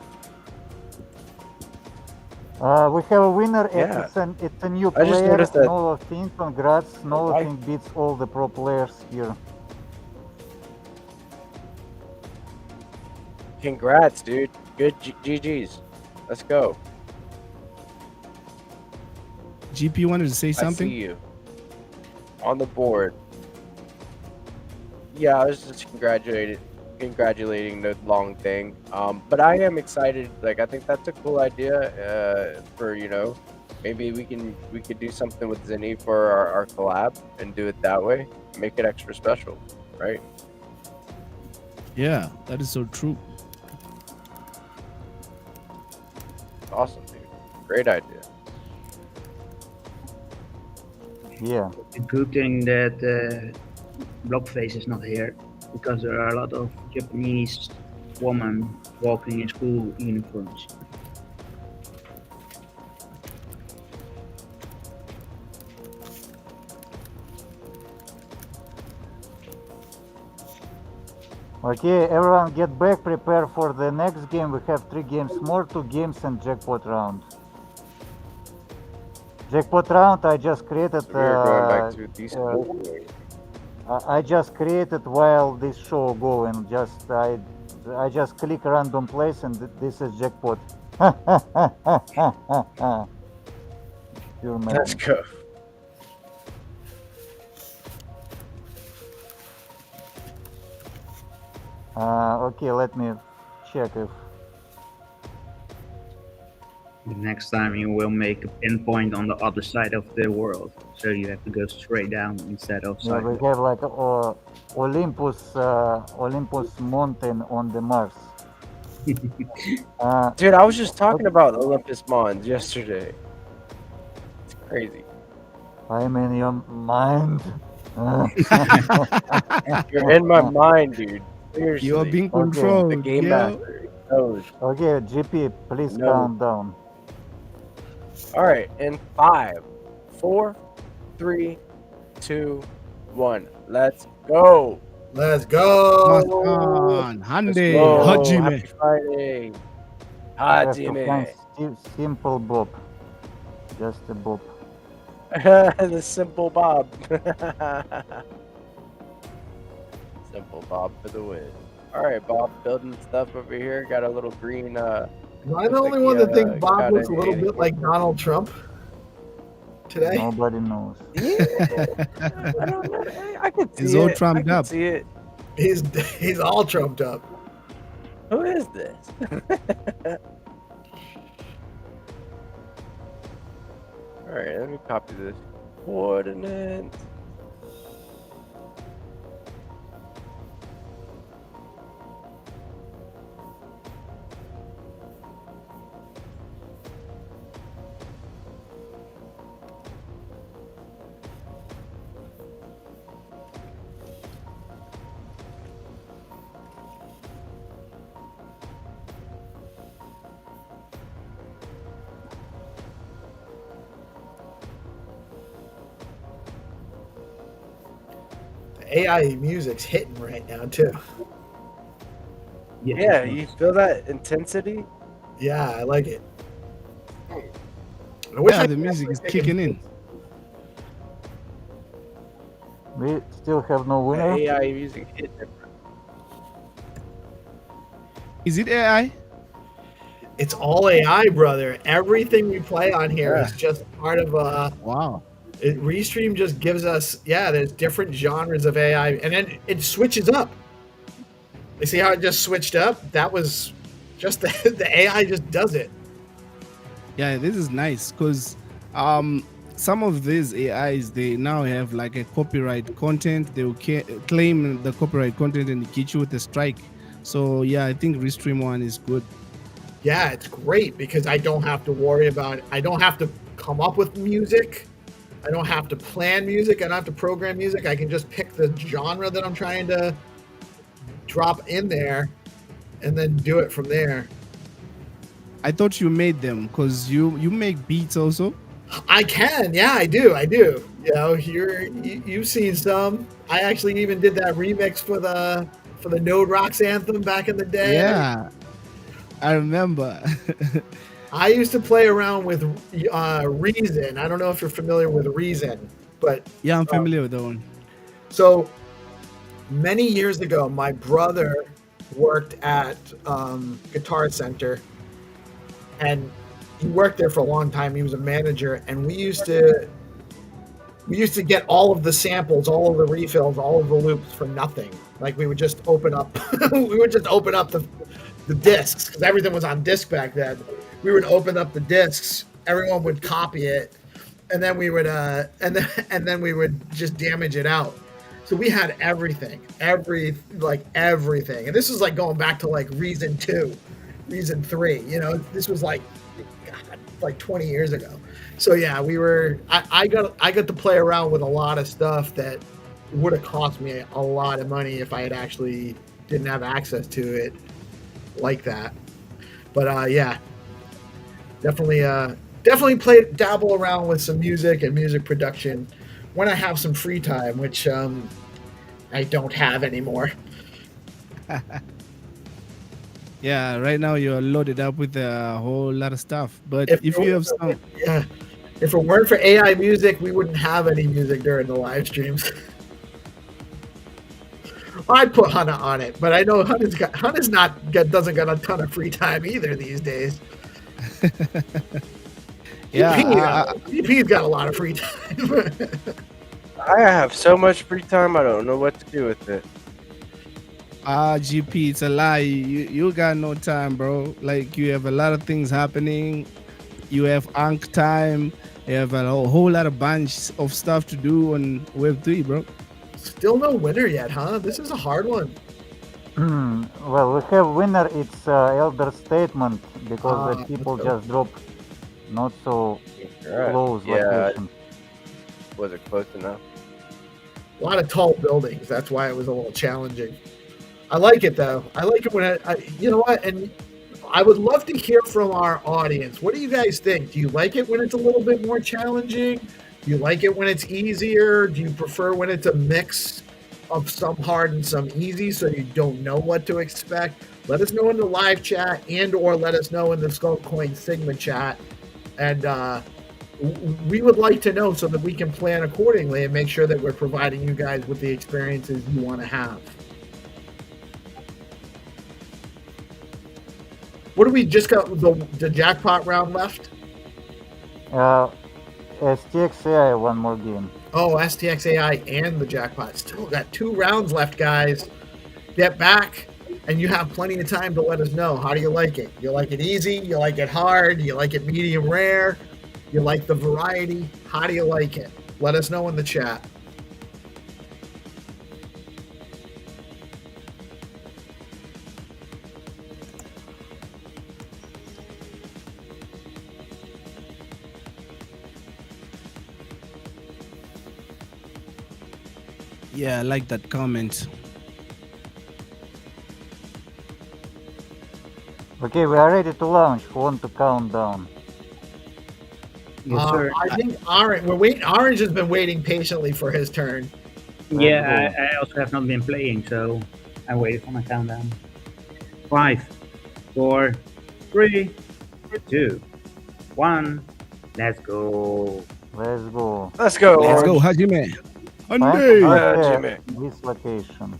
We have a winner. Yeah. It's a new I just player. noticed that- Nothing. Congrats. Nothing beats all the pro players here. Congrats, dude. Good GGs. Let's go. GP wanted to say I something. see you on the board. Yeah, I was just congratulating the long thing. But I am excited. Like, I think that's a cool idea. For maybe we could do something with Zenny for our collab and do it that way. Make it extra special, right? Yeah, that is so true. Awesome, dude. Great idea. Yeah. It's a good thing that Blockface is not here, because there are a lot of Japanese women walking in school uniforms. Okay, everyone get back, prepare for the next game. We have 3 games more, 2 games and jackpot round. Jackpot round I just created So we are going back to decent I just created while this show going. I just click random place and this is jackpot. Pure Let's madness. go. Okay, let me check if The next time you will make a pinpoint on the other side of the world, so you have to go straight down instead of yeah, we sideways. have like Olympus mountain on the Mars. Dude, I was just talking about Olympus Mons yesterday. It's crazy. I'm in your mind. You're in my mind, dude. Seriously. You are being Okay. controlled. the game yeah. master. He knows. Okay, GP, please No. count down. All right, in 5, 4, 3, 2, 1. Let's go. Let's go. Masan, Let's Hande, go. Hajime. Happy Friday. Have to Hajime. find simple Bob. Just a Bob. The simple Bob. Simple Bob for the win. All right, Bob, building stuff over here. Got a little green. Am I the only one that thinks Bob looks a little bit like Donald Trump today? Nobody knows. Yeah, I don't know. I can see It's it. all I trumped can up. see it. He's all trumped up. Who is this? All right, let me copy this coordinate. The AI music's hitting right now too. Yeah, you feel that intensity? Yeah, I like it. I wish Yeah, I the could music is actually kicking in. We still have no The winner. AI music hit different. Is it AI? It's all AI, brother. Everything we play on here is just part of Wow. Restream just gives us, there's different genres of AI, and then it switches up. You see how it just switched up? That was just the AI just does it. Yeah, this is nice because some of these AIs, they now have like a copyright content. They will claim the copyright content and get you with a strike. So yeah, I think Restream one is good. Yeah, it's great because I don't have to worry about it. I don't have to come up with music. I don't have to plan music. I don't have to program music. I can just pick the genre that I'm trying to drop in there and then do it from there. I thought you made them because you make beats also. I can, yeah, I do. You know, you've seen some. I actually even did that remix for the Node Rocks anthem back in the day. Yeah, I remember. I used to play around with Reason. I don't know if you're familiar with Reason, but Yeah, I'm familiar with that one. so many years ago, my brother worked at Guitar Center, and he worked there for a long time. He was a manager, and we used to get all of the samples, all of the refills, all of the loops for nothing. Like we would just open up, the discs because everything was on disc back then. We would open up the discs. Everyone would copy it, and then we would and then we would just damage it out. So we had everything, everything. And this was like going back to like Reason 2, Reason 3. You know, this was like 20 years ago. So yeah, I got to play around with a lot of stuff that would have cost me a lot of money if I had actually didn't have access to it like that. But yeah, definitely dabble around with some music and music production when I have some free time, which I don't have anymore. Yeah, right now you're loaded up with a whole lot of stuff. But if you have some, If it weren't for AI music, we wouldn't have any music during the live streams. I'd put Hunter on it, but I know Hunter's doesn't got a ton of free time either these days. Yeah, GP's got a lot of free time. I have so much free time. I don't know what to do with it. GP, it's a lie. You got no time, bro. Like, you have a lot of things happening. You have Ankh time. You have a whole lot of bunch of stuff to do on Web3, bro. Still no winner yet, huh? This is a hard one. Well, we have winner. It's Elder Statement because the people just drop not so close locations. Was it close enough? A lot of tall buildings. That's why it was a little challenging. I like it though. I like it when you know what? And I would love to hear from our audience. What do you guys think? Do you like it when it's a little bit more challenging? Do you like it when it's easier? Do you prefer when it's a mix of some hard and some easy so you don't know what to expect? Let us know in the live chat or let us know in the Skullcoin Sigma chat. And we would like to know so that we can plan accordingly and make sure that we're providing you guys with the experiences you want to have. What do we just got? The jackpot round left? STX AI, one more game. Oh, STX AI and the jackpot. Still got 2 rounds left, guys. Get back, and you have plenty of time to let us know. How do you like it? You like it easy? You like it hard? You like it medium rare? You like the variety? How do you like it? Let us know in the chat. Yeah, I like that comment. Okay, we are ready to launch. Who want to count down? Yes, sir. I think Orange has been waiting patiently for his turn. Yeah, I also have not been playing, so I waited for my countdown. 5, 4, 3, 2, 1. Let's go. Let's go. Let's go. Let's go, Orange. Hajime. Find Hyundai. Jimmy. this location.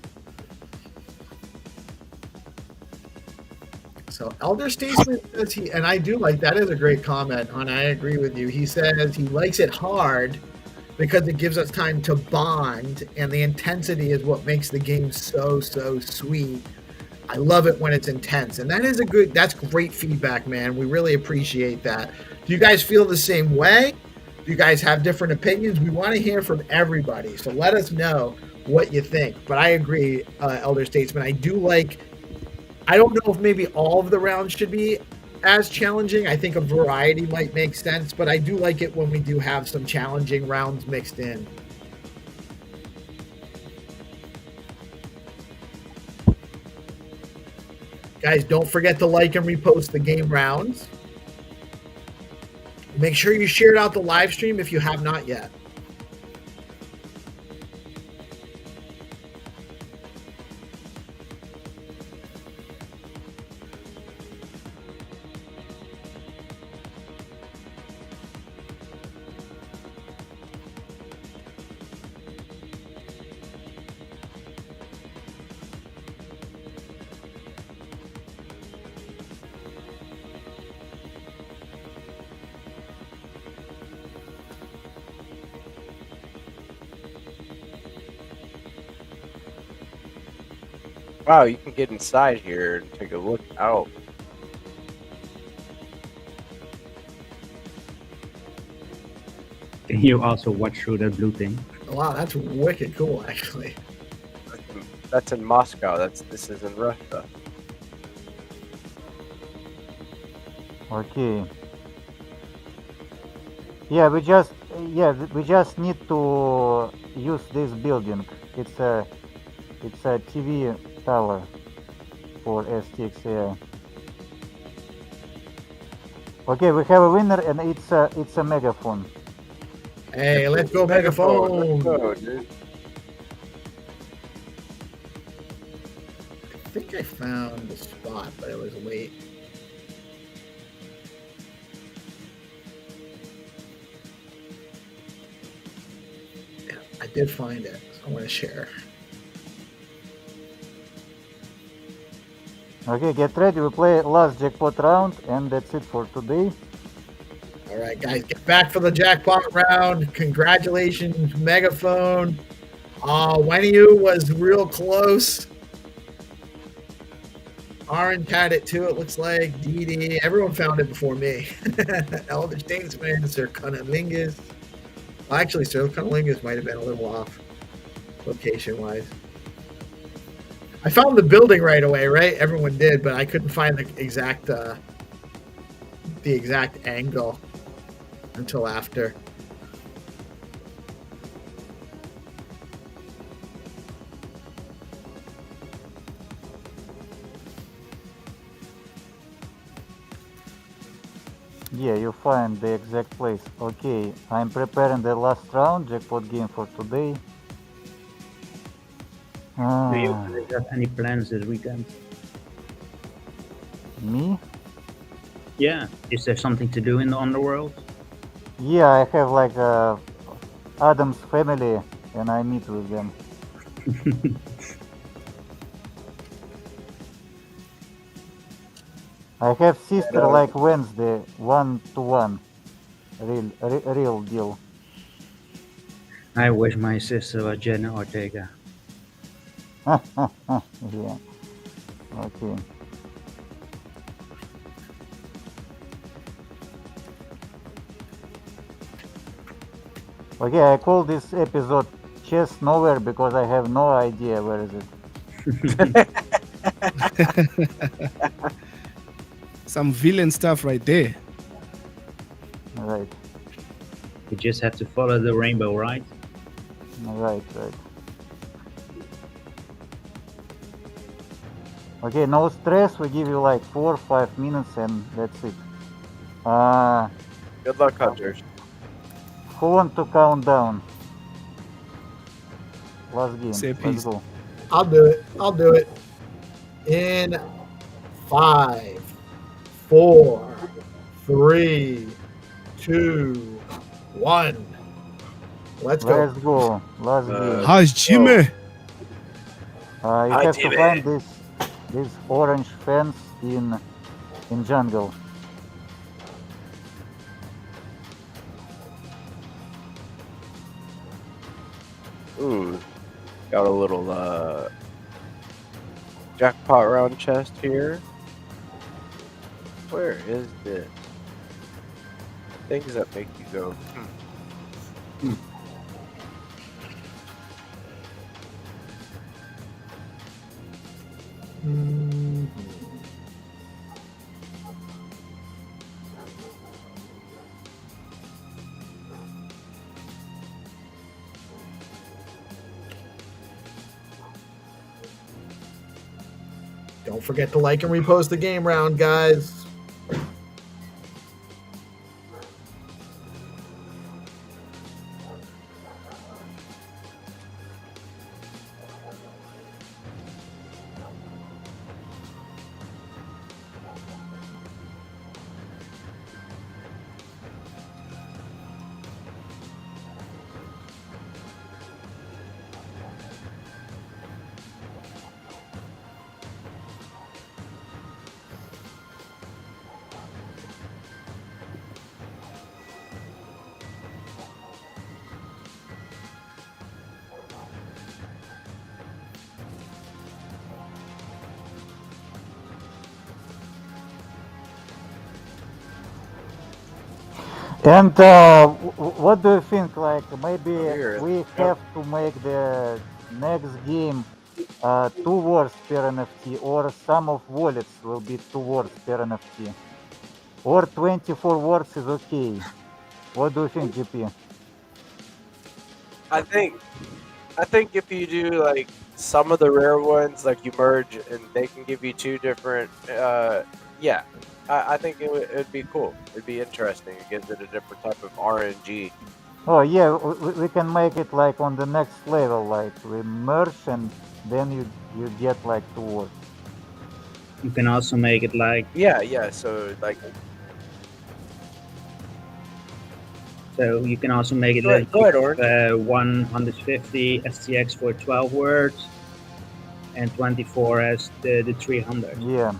So Elder Statesman says and I do like, that is a great comment, and I agree with you. He says he likes it hard because it gives us time to bond, and the intensity is what makes the game so sweet. I love it when it's intense, and that's great feedback, man. We really appreciate that. Do you guys feel the same way? Do you guys have different opinions? We want to hear from everybody, so let us know what you think. But I agree, Elder Statesman. I don't know if maybe all of the rounds should be as challenging. I think a variety might make sense, but I do like it when we do have some challenging rounds mixed in. Guys, don't forget to like and repost the game rounds. Make sure you shared out the live stream if you have not yet. Wow, you can get inside here and take a look out. Can you also watch through that blue thing? Wow, that's wicked cool, actually. That's in Moscow. This is in Russia. Okay. Yeah, we just need to use this building. It's a TV tower for STXAI. Okay, we have a winner, and it's a megaphone. Hey, let's go, Megaphone. Let's go, dude. I think I found the spot, but it was late. Yeah, I did find it, so I'm going to share. Okay, get ready. We play last jackpot round, and that's it for today. All right, guys, get back for the jackpot round. Congratulations, Megaphone. Wenyu was real close. Orange had it too, it looks like. DD, everyone found it before me. Elder Statesman, Sir Cunnilingus. Actually, Sir Cunnilingus might have been a little off location-wise. I found the building right away, right? Everyone did, but I couldn't find the exact angle until after. Yeah, you find the exact place. Okay, I'm preparing the last round jackpot game for today. Do you have any plans this weekend? Me? Yeah. Is there something to do in the underworld? Yeah, I have like Adam's family, and I meet with them. I have sister like Wednesday, 1-to-1, real deal. I wish my sister was Jenna Ortega. Yeah. Okay. Okay, I call this episode Chess Nowhere because I have no idea where is it. Some villain stuff right there. Right, You just have to follow the rainbow, right? right. Okay, no stress. We give you like 4-5 minutes and that's it. Good luck, hunters. Who want to count down? Last game. Say Let's peace. go. I'll do it. In 5, 4, 3, 2, 1. Let's go. Let's go. Last game. How's Jimmy? You Hi, have to David. find this orange fence in jungle. Ooh, got a little jackpot round chest here. Where is this? Things that make you go. Mhm. Don't forget to like and repost the game round, guys. And what do you think? Like maybe Here. we have to make the next game 2 words per NFT, or some of wallets will be 2 words per NFT, or 24 words is okay. What do you think, GP? I think if you do like some of the rare ones, like you merge and they can give you 2 different, yeah. I think it'd be cool. It'd be interesting. It gives it a different type of RNG. Oh yeah, we can make it like on the next level, like we merge and then you get like 2 words. You can also make it like Yeah. So like, you can also make it go ahead, Orange. 150 STX for 12 words. and 24 as the 300. Yeah.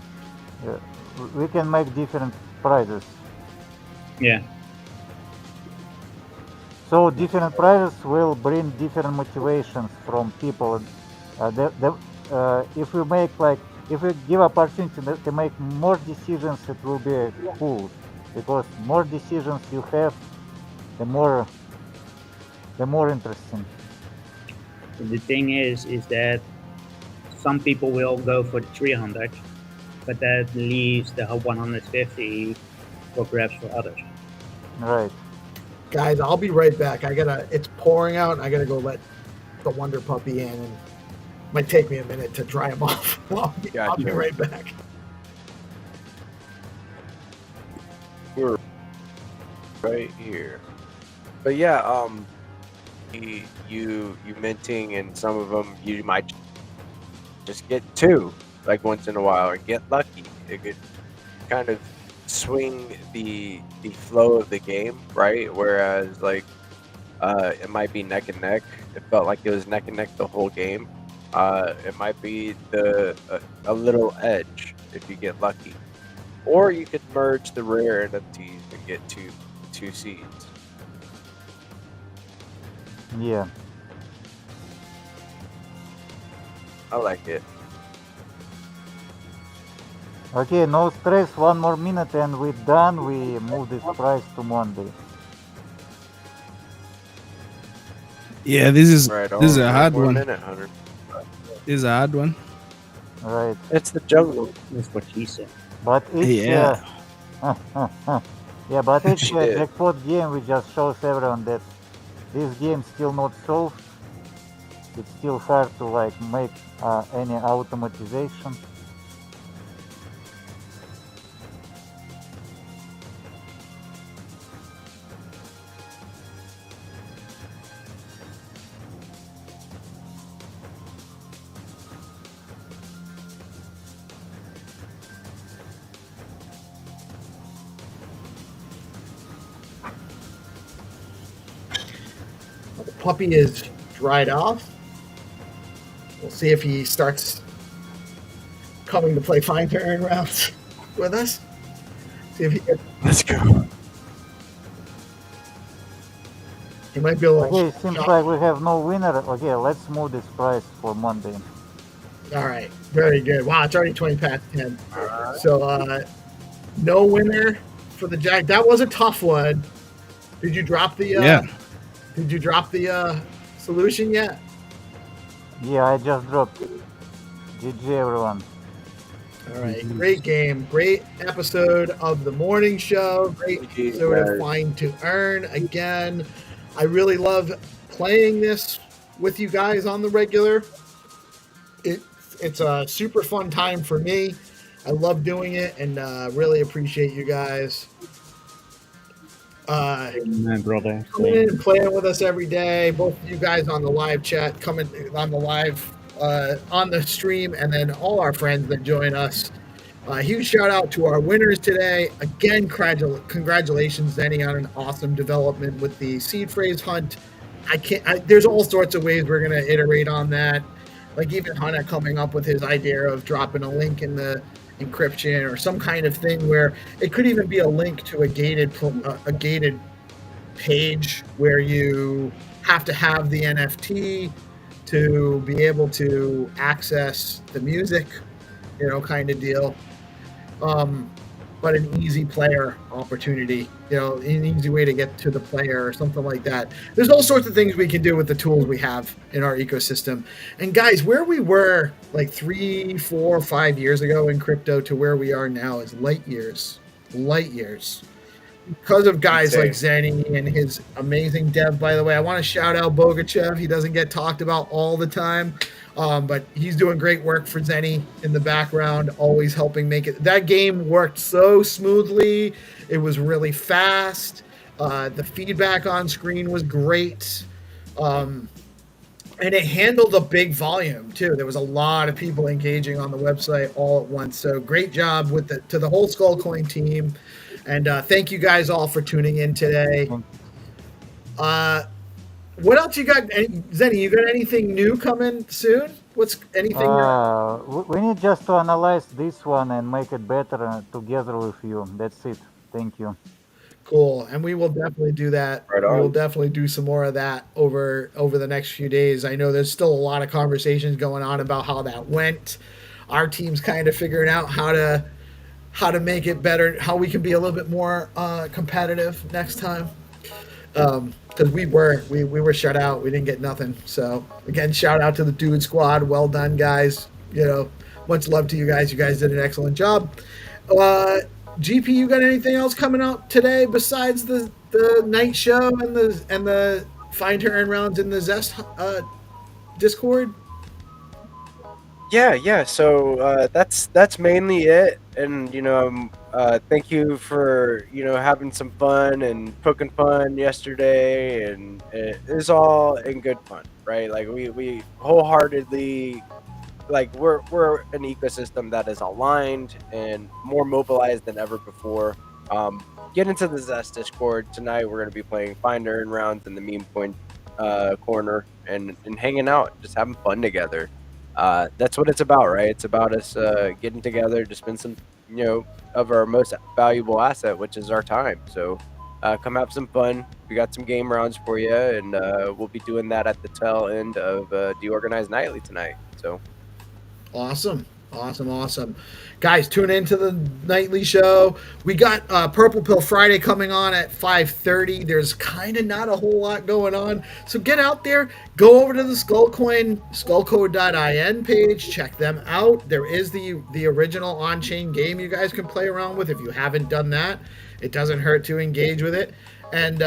We can make different prices. Yeah. So different prices will bring different motivations from people. If we make if we give opportunity to make more decisions, it will be cool, because more decisions you have, the more interesting. The thing is that some people will go for the 300, but that leaves the 150 for grabs for others. Right. Guys, I'll be right back. It's pouring out, and I gotta go let the Wonder Puppy in, and it might take me a minute to dry him off. I'll be right back. We're right here. But yeah, you minting, and some of them you might just get two, like once in a while, or get lucky. It could kind of swing the flow of the game, right? Whereas like it might be neck and neck. It felt like it was neck and neck the whole game. It might be a little edge if you get lucky, or you could merge the rare NFTs and get two seeds. Yeah. I like it. Okay, no stress. 1 more minute and we're done. We move this price to Monday. Yeah, this is Right on. this is a hard One one. minute, Hunter. This is a hard one. Right. It's the jungle. That's what she said. But it's Yeah. yeah, but it's a Shit. jackpot game. We just shows everyone that this game still not solved. It's still hard to make any automatization. The puppy is dried off. We'll see if he starts coming to play fine pairing rounds with us. See if he gets, Let's go. he might be a little. Okay, seems like we have no winner. Okay, let's move this price for Monday. All right, very good. Wow, it's already 20 past 10. So no winner for the Jack. That was a tough one. Did you drop the? Yeah. Did you drop the solution yet? Yeah, I just dropped it. GG everyone. All right, great game, great episode of the morning show, great episode of Flying to Earn. Again, I really love playing this with you guys on the regular. It's a super fun time for me. I love doing it, and really appreciate you guys My brother. coming in and playing with us every day. Both of you guys on the live chat, coming on the live on the stream, and then all our friends that join us. Huge shout out to our winners today. Again, congratulations, Zenny, on an awesome development with the seed phrase hunt. There's all sorts of ways we're going to iterate on that. Like even Hunter coming up with his idea of dropping a link in the encryption or some kind of thing where it could even be a link to a gated page where you have to have the NFT to be able to access the music, kind of deal. But an easy player opportunity, an easy way to get to the player or something like that. There's all sorts of things we can do with the tools we have in our ecosystem. And guys, where we were like 3, 4, 5 years ago in crypto to where we are now is light years. Because of guys like Zenny and his amazing dev, by the way. I want to shout out Bogachev. He doesn't get talked about all the time, but he's doing great work for Zenny in the background, always helping make it. That game worked so smoothly. It was really fast. The feedback on screen was great. And it handled a big volume, too. There was a lot of people engaging on the website all at once. So great job to the whole Skullcoin team. And thank you guys all for tuning in today. What else you got? Zenny, you got anything new coming soon? What's anything? We need just to analyze this one and make it better together with you. That's it. Thank you. Cool, and we will definitely do that. Right We will on. definitely do some more of that over the next few days. I know there's still a lot of conversations going on about how that went. Our team's kind of figuring out how to make it better, how we can be a little bit more competitive next time. Because we were shut out. We didn't get nothing. So again, shout out to the Dude Squad. Well done, guys. Much love to you guys. You guys did an excellent job. GP, you got anything else coming out today besides the night show and the find her in rounds in the Zest Discord? Yeah. So that's mainly it. And thank you for having some fun and poking fun yesterday, and it was all in good fun, right? Like we wholeheartedly, like we're an ecosystem that is aligned and more mobilized than ever before. Get into the Zest Discord tonight. We're going to be playing Finder and rounds in the meme point corner and hanging out, just having fun together. That's what it's about, right? It's about us getting together to spend some of our most valuable asset, which is our time. So come have some fun. We got some game rounds for you, and we'll be doing that at the tail end of DeOrganized Nightly tonight. So Awesome. Guys, tune into the nightly show. We got Purple Pill Friday coming on at 5:30. There's kind of not a whole lot going on. So get out there. Go over to the Skullcoin, skullcode.in page. Check them out. There is the original on-chain game you guys can play around with if you haven't done that. It doesn't hurt to engage with it. And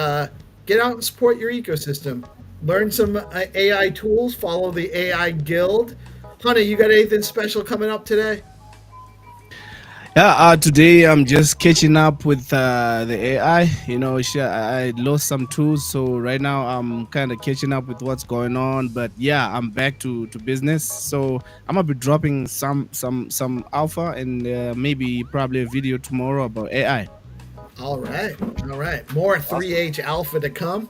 get out and support your ecosystem. Learn some AI tools. Follow the AI Guild. Honey, you got anything special coming up today? Yeah, today I'm just catching up with the AI. I lost some tools, so right now I'm kind of catching up with what's going on. But yeah, I'm back to business. So I'm gonna be dropping some alpha and probably a video tomorrow about AI. All right. More 3H alpha to come.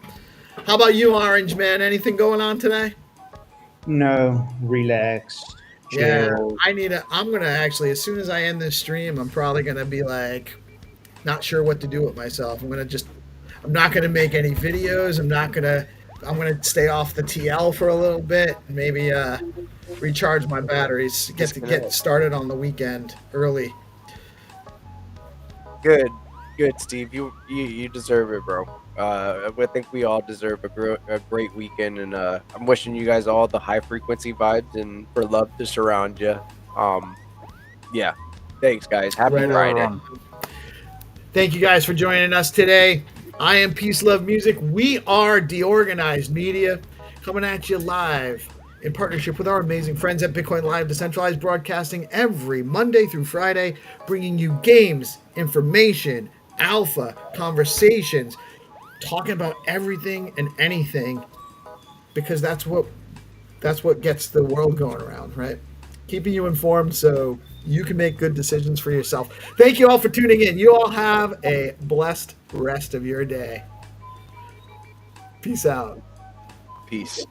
How about you, Orange Man? Anything going on today? No, relax. Yeah, Chill. I'm gonna actually, as soon as I end this stream, I'm probably gonna be like, not sure what to do with myself. I'm not gonna make any videos. I'm gonna stay off the TL for a little bit, and maybe recharge my batteries, get started on the weekend early. Good, Steve. You deserve it, bro. I think we all deserve a great weekend, and I'm wishing you guys all the high frequency vibes and for love to surround you. Yeah. Thanks, guys. Happy Friday. Thank you guys for joining us today. I am Peace Love Music. We are DeOrganized Media, coming at you live in partnership with our amazing friends at Bitcoin Live Decentralized Broadcasting every Monday through Friday, bringing you games, information, alpha, conversations, talking about everything and anything, because that's what gets the world going around, right? Keeping you informed so you can make good decisions for yourself. Thank you all for tuning in. You all have a blessed rest of your day. Peace out. Peace.